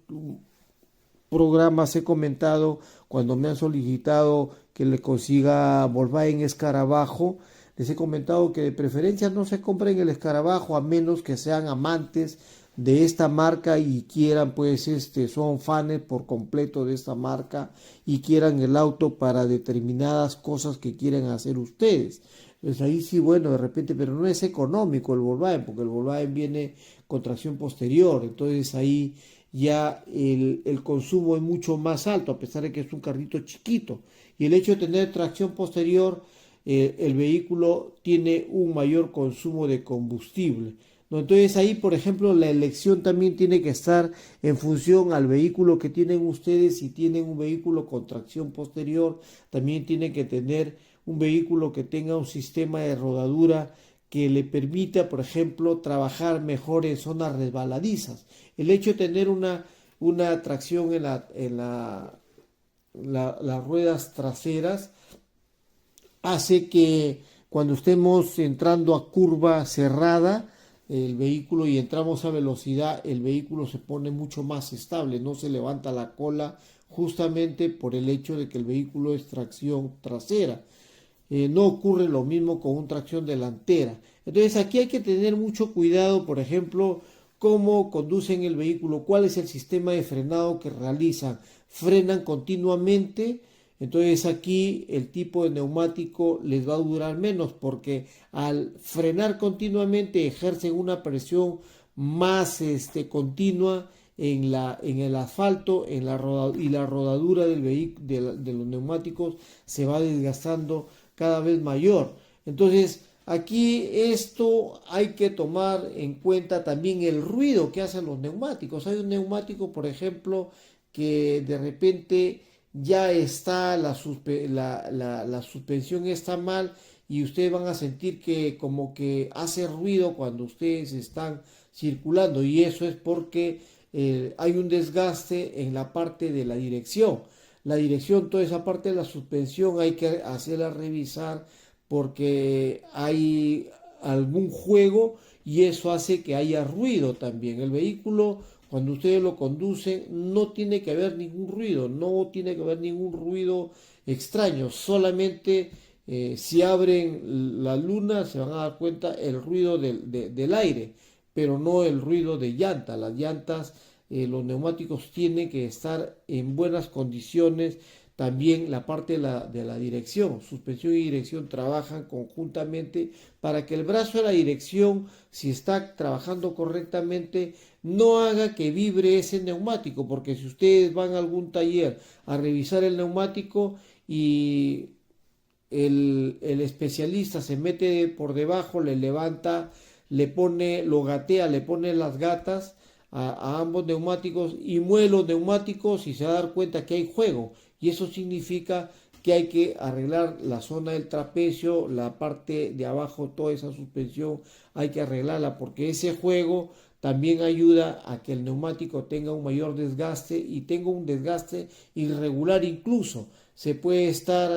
programas he comentado, cuando me han solicitado que le consiga Volkswagen Escarabajo, les he comentado que de preferencia no se compren el Escarabajo a menos que sean amantes de esta marca y quieran, pues, son fans por completo de esta marca y quieran el auto para determinadas cosas que quieren hacer ustedes. Pues ahí sí, bueno, de repente, pero no es económico el Volkswagen, porque el Volkswagen viene con tracción posterior, entonces ahí ya el consumo es mucho más alto, a pesar de que es un carrito chiquito. Y el hecho de tener tracción posterior, el vehículo tiene un mayor consumo de combustible, ¿no? Entonces ahí, por ejemplo, la elección también tiene que estar en función al vehículo que tienen ustedes. Si tienen un vehículo con tracción posterior, también tienen que tener un vehículo que tenga un sistema de rodadura que le permita, por ejemplo, trabajar mejor en zonas resbaladizas. El hecho de tener una tracción las ruedas traseras hace que cuando estemos entrando a curva cerrada el vehículo y entramos a velocidad, el vehículo se pone mucho más estable, no se levanta la cola, justamente por el hecho de que el vehículo es tracción trasera. No ocurre lo mismo con una tracción delantera. Entonces aquí hay que tener mucho cuidado, por ejemplo, cómo conducen el vehículo, cuál es el sistema de frenado que realizan. Frenan continuamente, entonces aquí el tipo de neumático les va a durar menos, porque al frenar continuamente ejercen una presión más continua en el asfalto, y la rodadura del de los neumáticos se va desgastando cada vez mayor. Entonces aquí esto hay que tomar en cuenta también el ruido que hacen los neumáticos. Hay un neumático, por ejemplo, que de repente ya está la suspensión está mal, y ustedes van a sentir que como que hace ruido cuando ustedes están circulando, y eso es porque hay un desgaste en la parte de la dirección. La dirección, toda esa parte de la suspensión hay que hacerla revisar porque hay algún juego, y eso hace que haya ruido también. El vehículo, cuando ustedes lo conducen, no tiene que haber ningún ruido, no tiene que haber ningún ruido extraño, solamente si abren la luna se van a dar cuenta el ruido del aire, pero no el ruido de llanta. Las llantas, los neumáticos tienen que estar en buenas condiciones. También la parte de la dirección, suspensión y dirección trabajan conjuntamente para que el brazo de la dirección, si está trabajando correctamente, no haga que vibre ese neumático, porque si ustedes van a algún taller a revisar el neumático y el especialista se mete por debajo, le levanta, lo gatea, le pone las gatas a ambos neumáticos y mueve los neumáticos, y se va a dar cuenta que hay juego, y eso significa que hay que arreglar la zona del trapecio, la parte de abajo, toda esa suspensión hay que arreglarla, porque ese juego también ayuda a que el neumático tenga un mayor desgaste, y tenga un desgaste irregular. Incluso se puede estar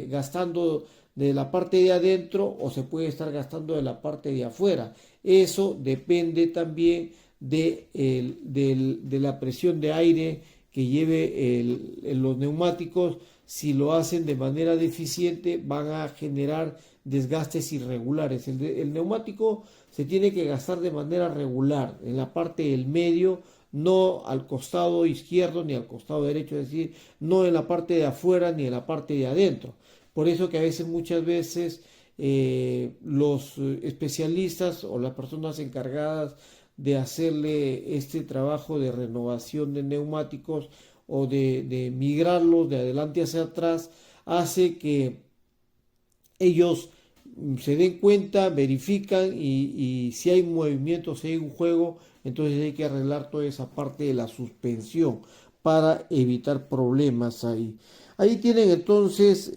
gastando de la parte de adentro o se puede estar gastando de la parte de afuera. Eso depende también de la presión de aire que lleve los neumáticos. Si lo hacen de manera deficiente, van a generar desgastes irregulares. El neumático se tiene que gastar de manera regular en la parte del medio, no al costado izquierdo ni al costado derecho, es decir, no en la parte de afuera ni en la parte de adentro. Por eso que a veces, muchas veces, los especialistas o las personas encargadas de hacerle este trabajo de renovación de neumáticos o de migrarlos de adelante hacia atrás, hace que ellos se den cuenta, verifican y si hay movimiento, si hay un juego, entonces hay que arreglar toda esa parte de la suspensión para evitar problemas ahí. Ahí tienen entonces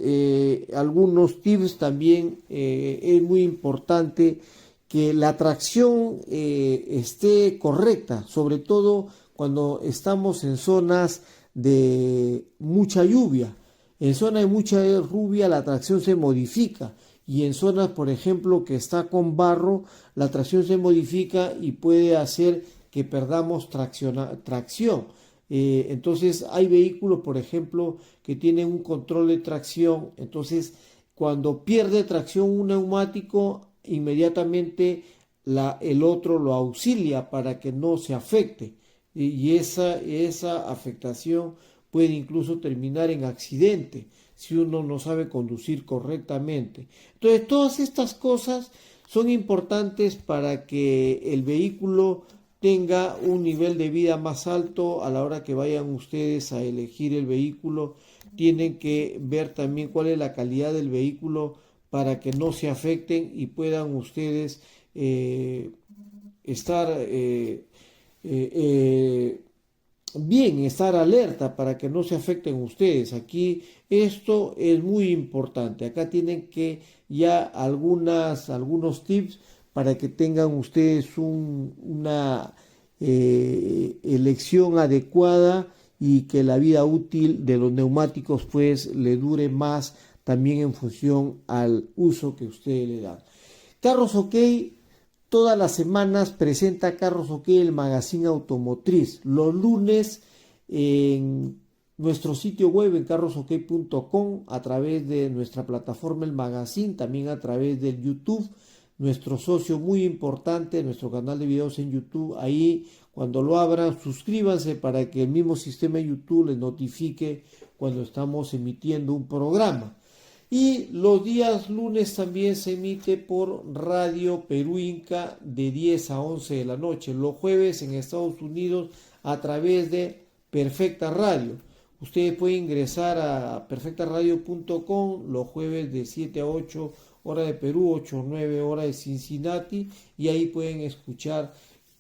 algunos tips también. Es muy importante que la tracción esté correcta, sobre todo cuando estamos en zonas de mucha lluvia. En zonas de mucha lluvia la tracción se modifica y en zonas, por ejemplo, que está con barro, la tracción se modifica y puede hacer que perdamos tracción. Entonces hay vehículos, por ejemplo, que tienen un control de tracción. Entonces, cuando pierde tracción un neumático, inmediatamente el otro lo auxilia para que no se afecte. Y esa afectación puede incluso terminar en accidente si uno no sabe conducir correctamente. Entonces, todas estas cosas son importantes para que el vehículo tenga un nivel de vida más alto. A la hora que vayan ustedes a elegir el vehículo, tienen que ver también cuál es la calidad del vehículo para que no se afecten y puedan ustedes estar bien, estar alerta para que no se afecten ustedes. Aquí esto es muy importante. Acá tienen que ya algunos tips para que tengan ustedes una elección adecuada y que la vida útil de los neumáticos pues le dure más también en función al uso que ustedes le dan. Carros OK, todas las semanas presenta Carros OK el magazine automotriz. Los lunes en nuestro sitio web en carrosok.com, a través de nuestra plataforma el magazine, también a través del YouTube. Nuestro socio muy importante, nuestro canal de videos en YouTube, ahí cuando lo abran, suscríbanse para que el mismo sistema de YouTube les notifique cuando estamos emitiendo un programa. Y los días lunes también se emite por Radio Perú Inca de 10 a 11 de la noche. Los jueves en Estados Unidos a través de Perfecta Radio. Ustedes pueden ingresar a perfectaradio.com los jueves de 7 a 8 hora de Perú, 8 o 9 horas de Cincinnati, y ahí pueden escuchar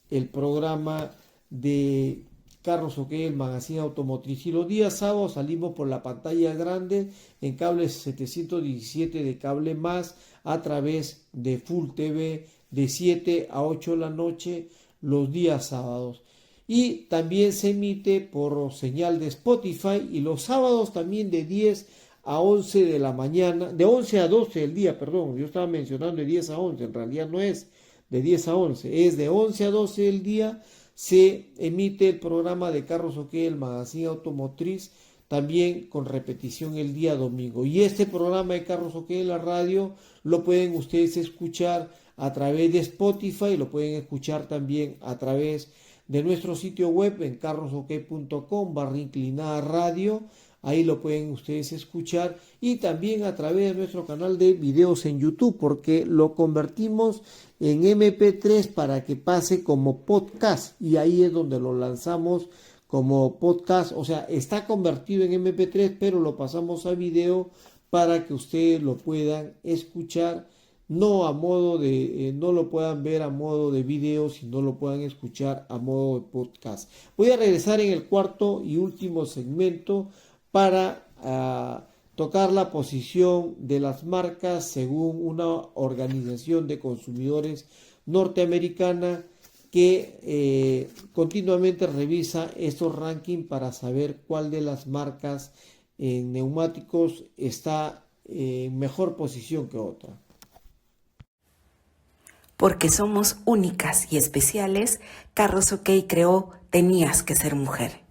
el programa de Carros OK, el magazine automotriz. Y los días sábados salimos por la pantalla grande en cable 717 de Cable Más a través de Full TV de 7 a 8 de la noche los días sábados. Y también se emite por señal de Spotify y los sábados también de 10 a 11 de la mañana, de 11 a 12 del día, perdón, yo estaba mencionando de 10 a 11, en realidad no es de 10 a 11, es de 11 a 12 del día, se emite el programa de Carros OK, el magazine automotriz, también con repetición el día domingo. Y este programa de Carros OK en la radio lo pueden ustedes escuchar a través de Spotify, lo pueden escuchar también a través de nuestro sitio web en carrosok.com/inclinada radio. Ahí lo pueden ustedes escuchar y también a través de nuestro canal de videos en YouTube, porque lo convertimos en MP3 para que pase como podcast y ahí es donde lo lanzamos como podcast. O sea, está convertido en MP3 pero lo pasamos a video para que ustedes lo puedan escuchar, no a modo de, no lo puedan ver a modo de video, sino lo puedan escuchar a modo de podcast. Voy a regresar en el cuarto y último segmento para tocar la posición de las marcas según una organización de consumidores norteamericana que continuamente revisa estos rankings para saber cuál de las marcas en neumáticos está en mejor posición que otra. Porque somos únicas y especiales, Carros OK creó Tenías que ser mujer.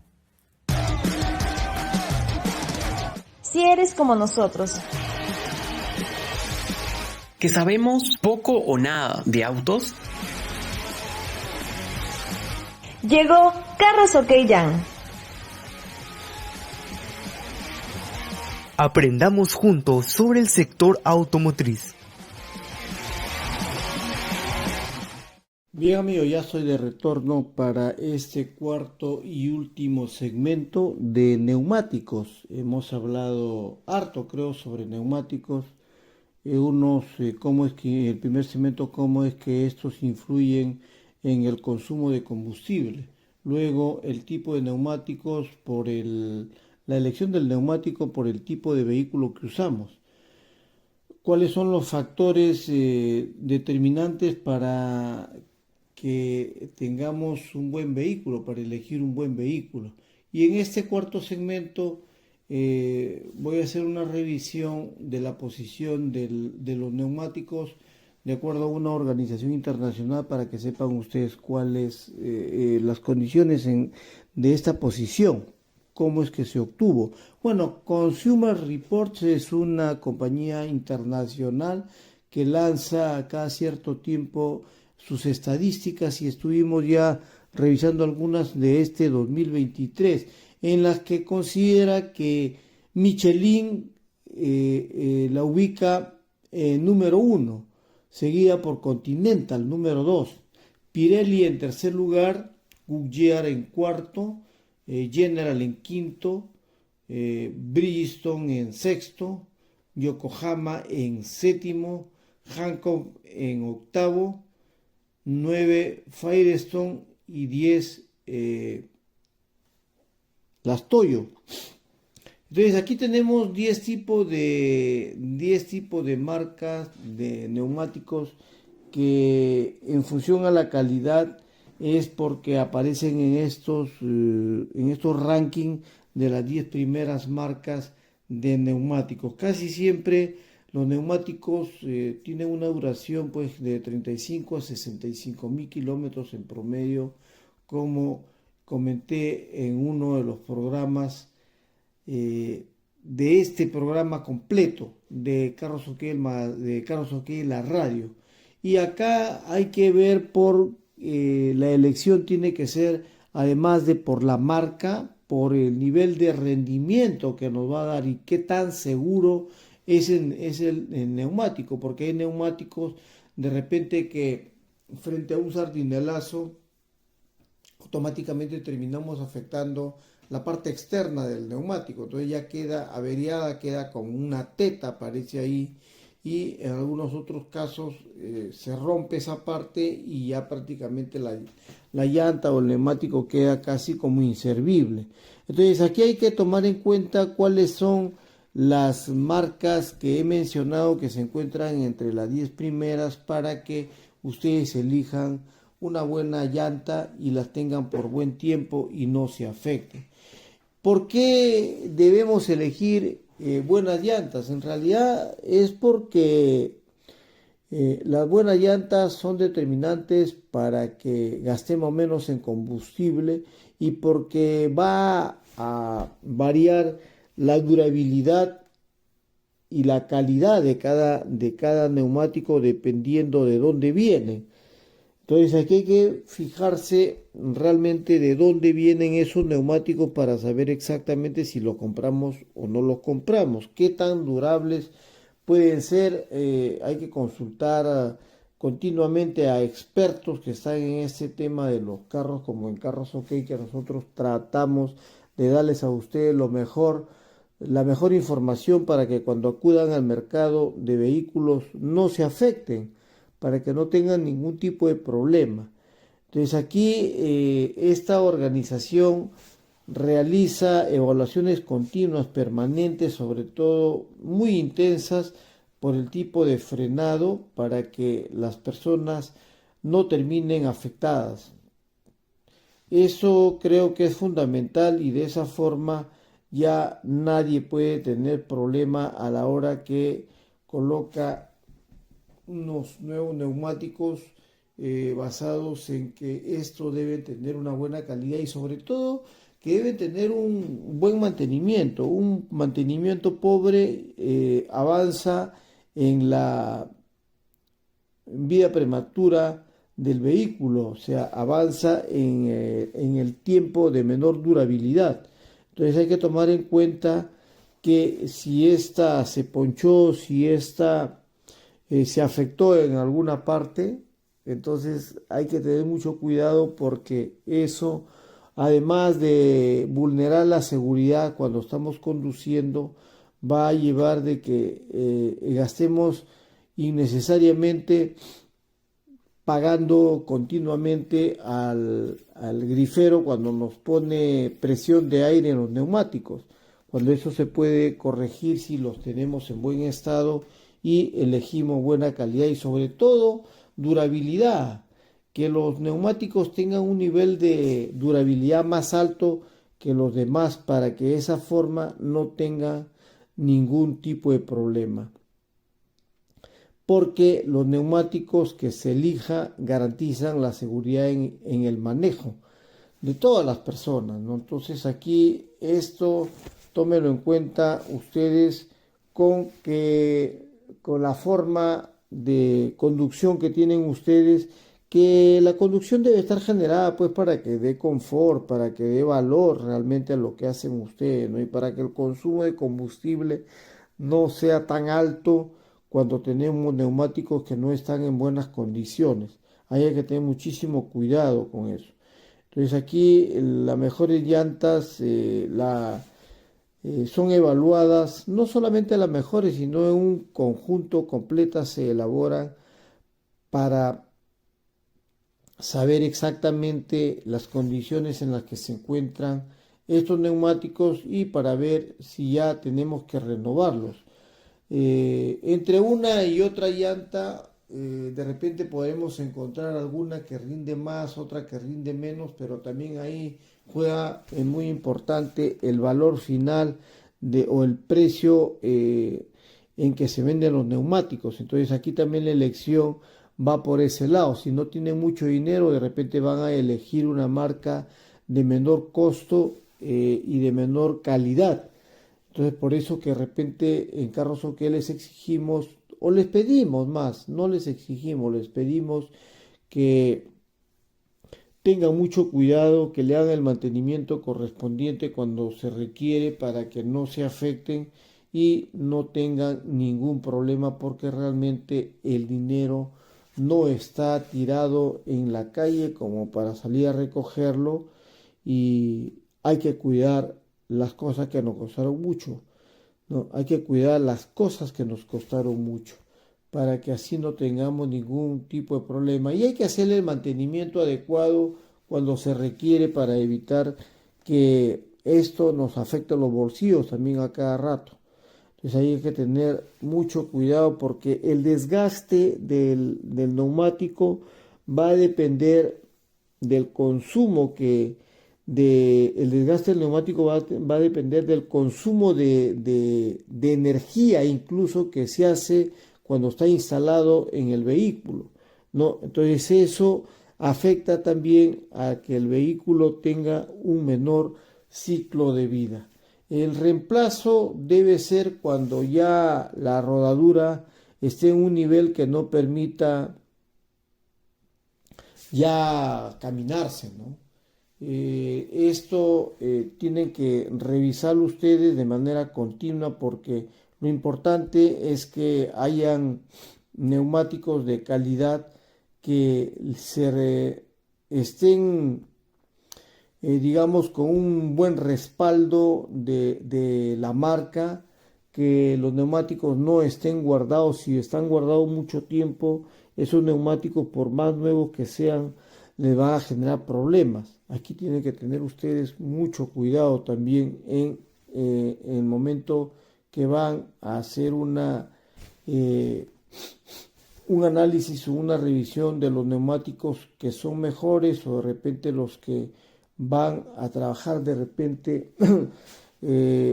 Si eres como nosotros, que sabemos poco o nada de autos, llegó Carros OK Young. Aprendamos juntos sobre el sector automotriz. Bien amigos, ya estoy de retorno para este cuarto y último segmento de neumáticos. Hemos hablado harto, creo, sobre neumáticos. cómo es que el primer segmento, cómo es que estos influyen en el consumo de combustible. Luego, el tipo de neumáticos la elección del neumático por el tipo de vehículo que usamos. ¿Cuáles son los factores determinantes para que tengamos un buen vehículo, para elegir un buen vehículo? Y en este cuarto segmento voy a hacer una revisión de la posición de los neumáticos de acuerdo a una organización internacional para que sepan ustedes cuáles las condiciones de esta posición, cómo es que se obtuvo. Bueno, Consumer Reports es una compañía internacional que lanza cada cierto tiempo sus estadísticas y estuvimos ya revisando algunas de este 2023, en las que considera que Michelin la ubica número 1, seguida por Continental número 2, Pirelli en tercer lugar, Goodyear en cuarto, General en quinto, Bridgestone en sexto, Yokohama en séptimo, Hankook en octavo, 9 Firestone y 10 las Toyo. Entonces aquí tenemos 10 tipos de marcas de neumáticos que en función a la calidad es porque aparecen en estos rankings de las 10 primeras marcas de neumáticos. Casi siempre los neumáticos tienen una duración pues de 35 a 65 mil kilómetros en promedio, como comenté en uno de los programas de este programa completo de Carlos OK, la radio. Y acá hay que ver la elección tiene que ser, además de por la marca, por el nivel de rendimiento que nos va a dar y qué tan seguro es el neumático, porque hay neumáticos de repente que frente a un sardinelazo automáticamente terminamos afectando la parte externa del neumático, entonces ya queda averiada, queda como una teta, aparece ahí, y en algunos otros casos se rompe esa parte y ya prácticamente la llanta o el neumático queda casi como inservible. Entonces aquí hay que tomar en cuenta cuáles son las marcas que he mencionado que se encuentran entre las 10 primeras para que ustedes elijan una buena llanta y las tengan por buen tiempo y no se afecten. ¿Por qué debemos elegir buenas llantas? En realidad es porque las buenas llantas son determinantes para que gastemos menos en combustible y porque va a variar la durabilidad y la calidad de cada neumático dependiendo de dónde viene. Entonces aquí hay que fijarse realmente de dónde vienen esos neumáticos para saber exactamente si los compramos o no los compramos, qué tan durables pueden ser. Hay que consultar continuamente a expertos que están en este tema de los carros, como en Carros OK, que nosotros tratamos de darles a ustedes la mejor información para que cuando acudan al mercado de vehículos no se afecten, para que no tengan ningún tipo de problema. Entonces aquí esta organización realiza evaluaciones continuas, permanentes, sobre todo muy intensas por el tipo de frenado para que las personas no terminen afectadas. Eso creo que es fundamental y de esa forma ya nadie puede tener problema a la hora que coloca unos nuevos neumáticos basados en que esto debe tener una buena calidad y sobre todo que debe tener un buen mantenimiento. Un mantenimiento pobre avanza en la vida prematura del vehículo, o sea, avanza en el tiempo de menor durabilidad. Entonces hay que tomar en cuenta que si esta se ponchó, si esta se afectó en alguna parte, entonces hay que tener mucho cuidado porque eso, además de vulnerar la seguridad cuando estamos conduciendo, va a llevar de que gastemos innecesariamente pagando continuamente al grifero cuando nos pone presión de aire en los neumáticos, cuando eso se puede corregir si los tenemos en buen estado y elegimos buena calidad y sobre todo durabilidad, que los neumáticos tengan un nivel de durabilidad más alto que los demás para que de esa forma no tengan ningún tipo de problema, porque los neumáticos que se elija garantizan la seguridad en el manejo de todas las personas, ¿no? Entonces aquí esto tómenlo en cuenta ustedes con la forma de conducción que tienen ustedes, que la conducción debe estar generada pues para que dé confort, para que dé valor realmente a lo que hacen ustedes, ¿no? Y para que el consumo de combustible no sea tan alto cuando tenemos neumáticos que no están en buenas condiciones. Hay que tener muchísimo cuidado con eso. Entonces aquí las mejores llantas son evaluadas, no solamente las mejores, sino en un conjunto completas se elaboran para saber exactamente las condiciones en las que se encuentran estos neumáticos y para ver si ya tenemos que renovarlos. Entre una y otra llanta de repente podemos encontrar alguna que rinde más, otra que rinde menos, pero también ahí juega muy importante el valor final o el precio en que se venden los neumáticos. Entonces aquí también la elección va por ese lado. Si no tienen mucho dinero, de repente van a elegir una marca de menor costo y de menor calidad. Entonces por eso que de repente en Carros OK les exigimos, o les pedimos más, no les exigimos, les pedimos que tengan mucho cuidado, que le hagan el mantenimiento correspondiente cuando se requiere para que no se afecten y no tengan ningún problema, porque realmente el dinero no está tirado en la calle como para salir a recogerlo y hay que cuidar las cosas que nos costaron mucho, ¿no? Hay que cuidar las cosas que nos costaron mucho para que así no tengamos ningún tipo de problema, y hay que hacerle el mantenimiento adecuado cuando se requiere para evitar que esto nos afecte a los bolsillos también a cada rato. Entonces ahí hay que tener mucho cuidado porque el desgaste del neumático va a depender del consumo el desgaste del neumático va a depender del consumo de energía incluso que se hace cuando está instalado en el vehículo, ¿no? Entonces eso afecta también a que el vehículo tenga un menor ciclo de vida. El reemplazo debe ser cuando ya la rodadura esté en un nivel que no permita ya caminarse, ¿no? Esto tienen que revisarlo ustedes de manera continua, porque lo importante es que hayan neumáticos de calidad que estén digamos con un buen respaldo de la marca, que los neumáticos no estén guardados. Si están guardados mucho tiempo, esos neumáticos por más nuevos que sean les van a generar problemas. Aquí tienen que tener ustedes mucho cuidado también en el momento que van a hacer un análisis o una revisión de los neumáticos que son mejores, o de repente los que van a trabajar de repente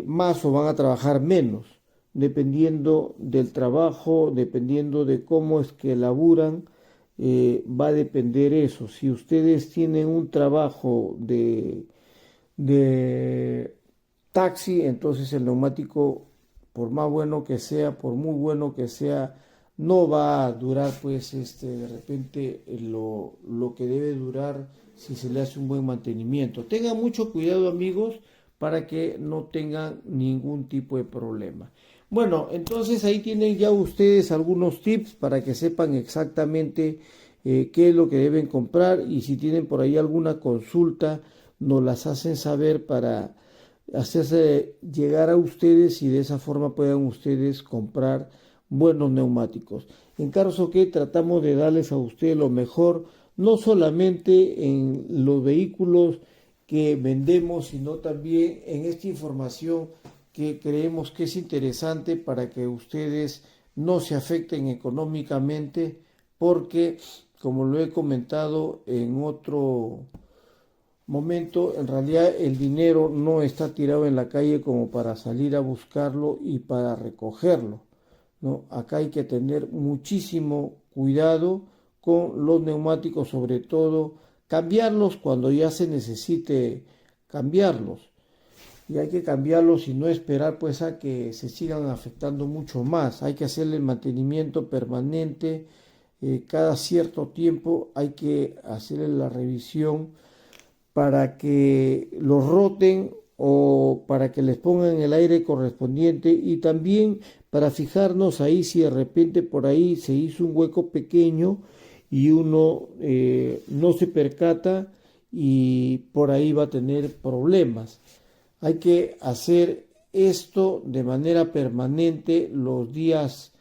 más o van a trabajar menos, dependiendo del trabajo, dependiendo de cómo es que laburan. Va a depender eso. Si ustedes tienen un trabajo de taxi, entonces el neumático, por más bueno que sea, por muy bueno que sea, no va a durar pues de repente lo que debe durar si se le hace un buen mantenimiento. Tengan mucho cuidado, amigos, para que no tengan ningún tipo de problema. Bueno, entonces ahí tienen ya ustedes algunos tips para que sepan exactamente qué es lo que deben comprar, y si tienen por ahí alguna consulta nos las hacen saber para hacerse llegar a ustedes y de esa forma puedan ustedes comprar buenos neumáticos. En Carros OK tratamos de darles a ustedes lo mejor, no solamente en los vehículos que vendemos, sino también en esta información que creemos que es interesante para que ustedes no se afecten económicamente, porque como lo he comentado en otro momento, en realidad el dinero no está tirado en la calle como para salir a buscarlo y para recogerlo, ¿no? Acá hay que tener muchísimo cuidado con los neumáticos, sobre todo cambiarlos cuando ya se necesite cambiarlos. Y hay que cambiarlos y no esperar pues a que se sigan afectando mucho más. Hay que hacerle el mantenimiento permanente, cada cierto tiempo hay que hacerle la revisión para que los roten o para que les pongan el aire correspondiente, y también para fijarnos ahí si de repente por ahí se hizo un hueco pequeño y uno no se percata y por ahí va a tener problemas. Hay que hacer esto de manera permanente los días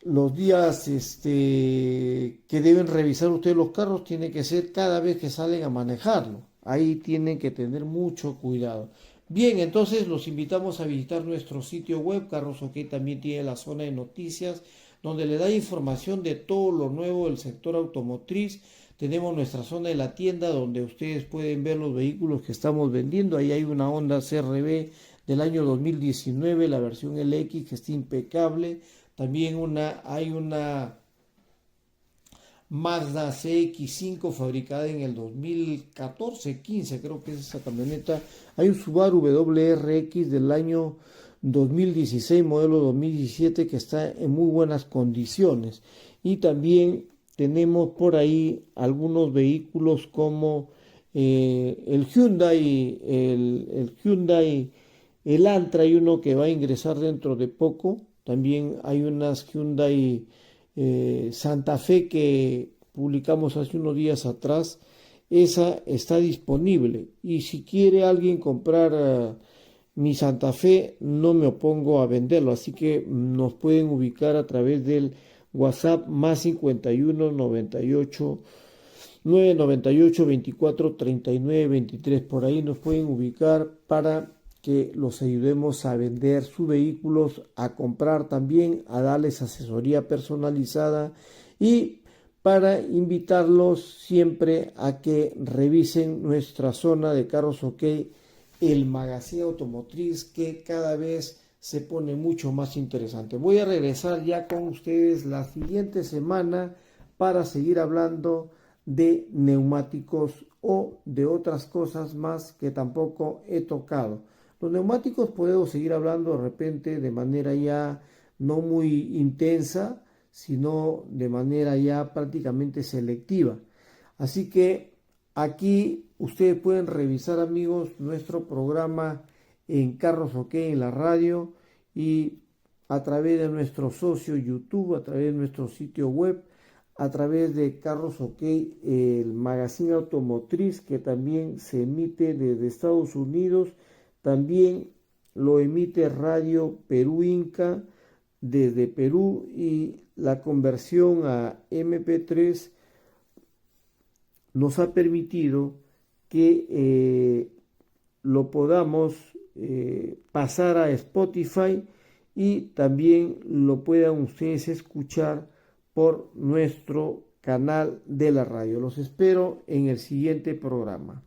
que deben revisar ustedes los carros. Tiene que ser cada vez que salen a manejarlo. Ahí tienen que tener mucho cuidado. Bien, entonces los invitamos a visitar nuestro sitio web. Carros OK también tiene la zona de noticias, donde le da información de todo lo nuevo del sector automotriz. Tenemos nuestra zona de la tienda, donde ustedes pueden ver los vehículos que estamos vendiendo. Ahí hay una Honda CR-V del año 2019, la versión LX, que está impecable. También hay una Mazda CX-5 fabricada en el 2014-15, creo que es esa camioneta. Hay un Subaru WRX del año 2016, modelo 2017, que está en muy buenas condiciones. Y también tenemos por ahí algunos vehículos como el Hyundai, el Hyundai Elantra, hay uno que va a ingresar dentro de poco. También hay unas Hyundai Santa Fe que publicamos hace unos días atrás. Esa está disponible, y si quiere alguien comprar mi Santa Fe, no me opongo a venderlo, así que nos pueden ubicar a través del WhatsApp más 51 98 998 24 39 23. Por ahí nos pueden ubicar para que los ayudemos a vender sus vehículos, a comprar también, a darles asesoría personalizada, y para invitarlos siempre a que revisen nuestra zona de Carros OK, el magazine automotriz, que cada vez se pone mucho más interesante. Voy a regresar ya con ustedes la siguiente semana para seguir hablando de neumáticos o de otras cosas más que tampoco he tocado. Los neumáticos podemos seguir hablando de repente de manera ya no muy intensa, sino de manera ya prácticamente selectiva. Así que aquí ustedes pueden revisar, amigos, nuestro programa en Carros OK en la radio, y a través de nuestro socio YouTube, a través de nuestro sitio web, a través de Carros OK, el magazine automotriz, que también se emite desde Estados Unidos. También lo emite Radio Perú Inca desde Perú, y la conversión a MP3 nos ha permitido que lo podamos pasar a Spotify, y también lo puedan ustedes escuchar por nuestro canal de la radio. Los espero en el siguiente programa.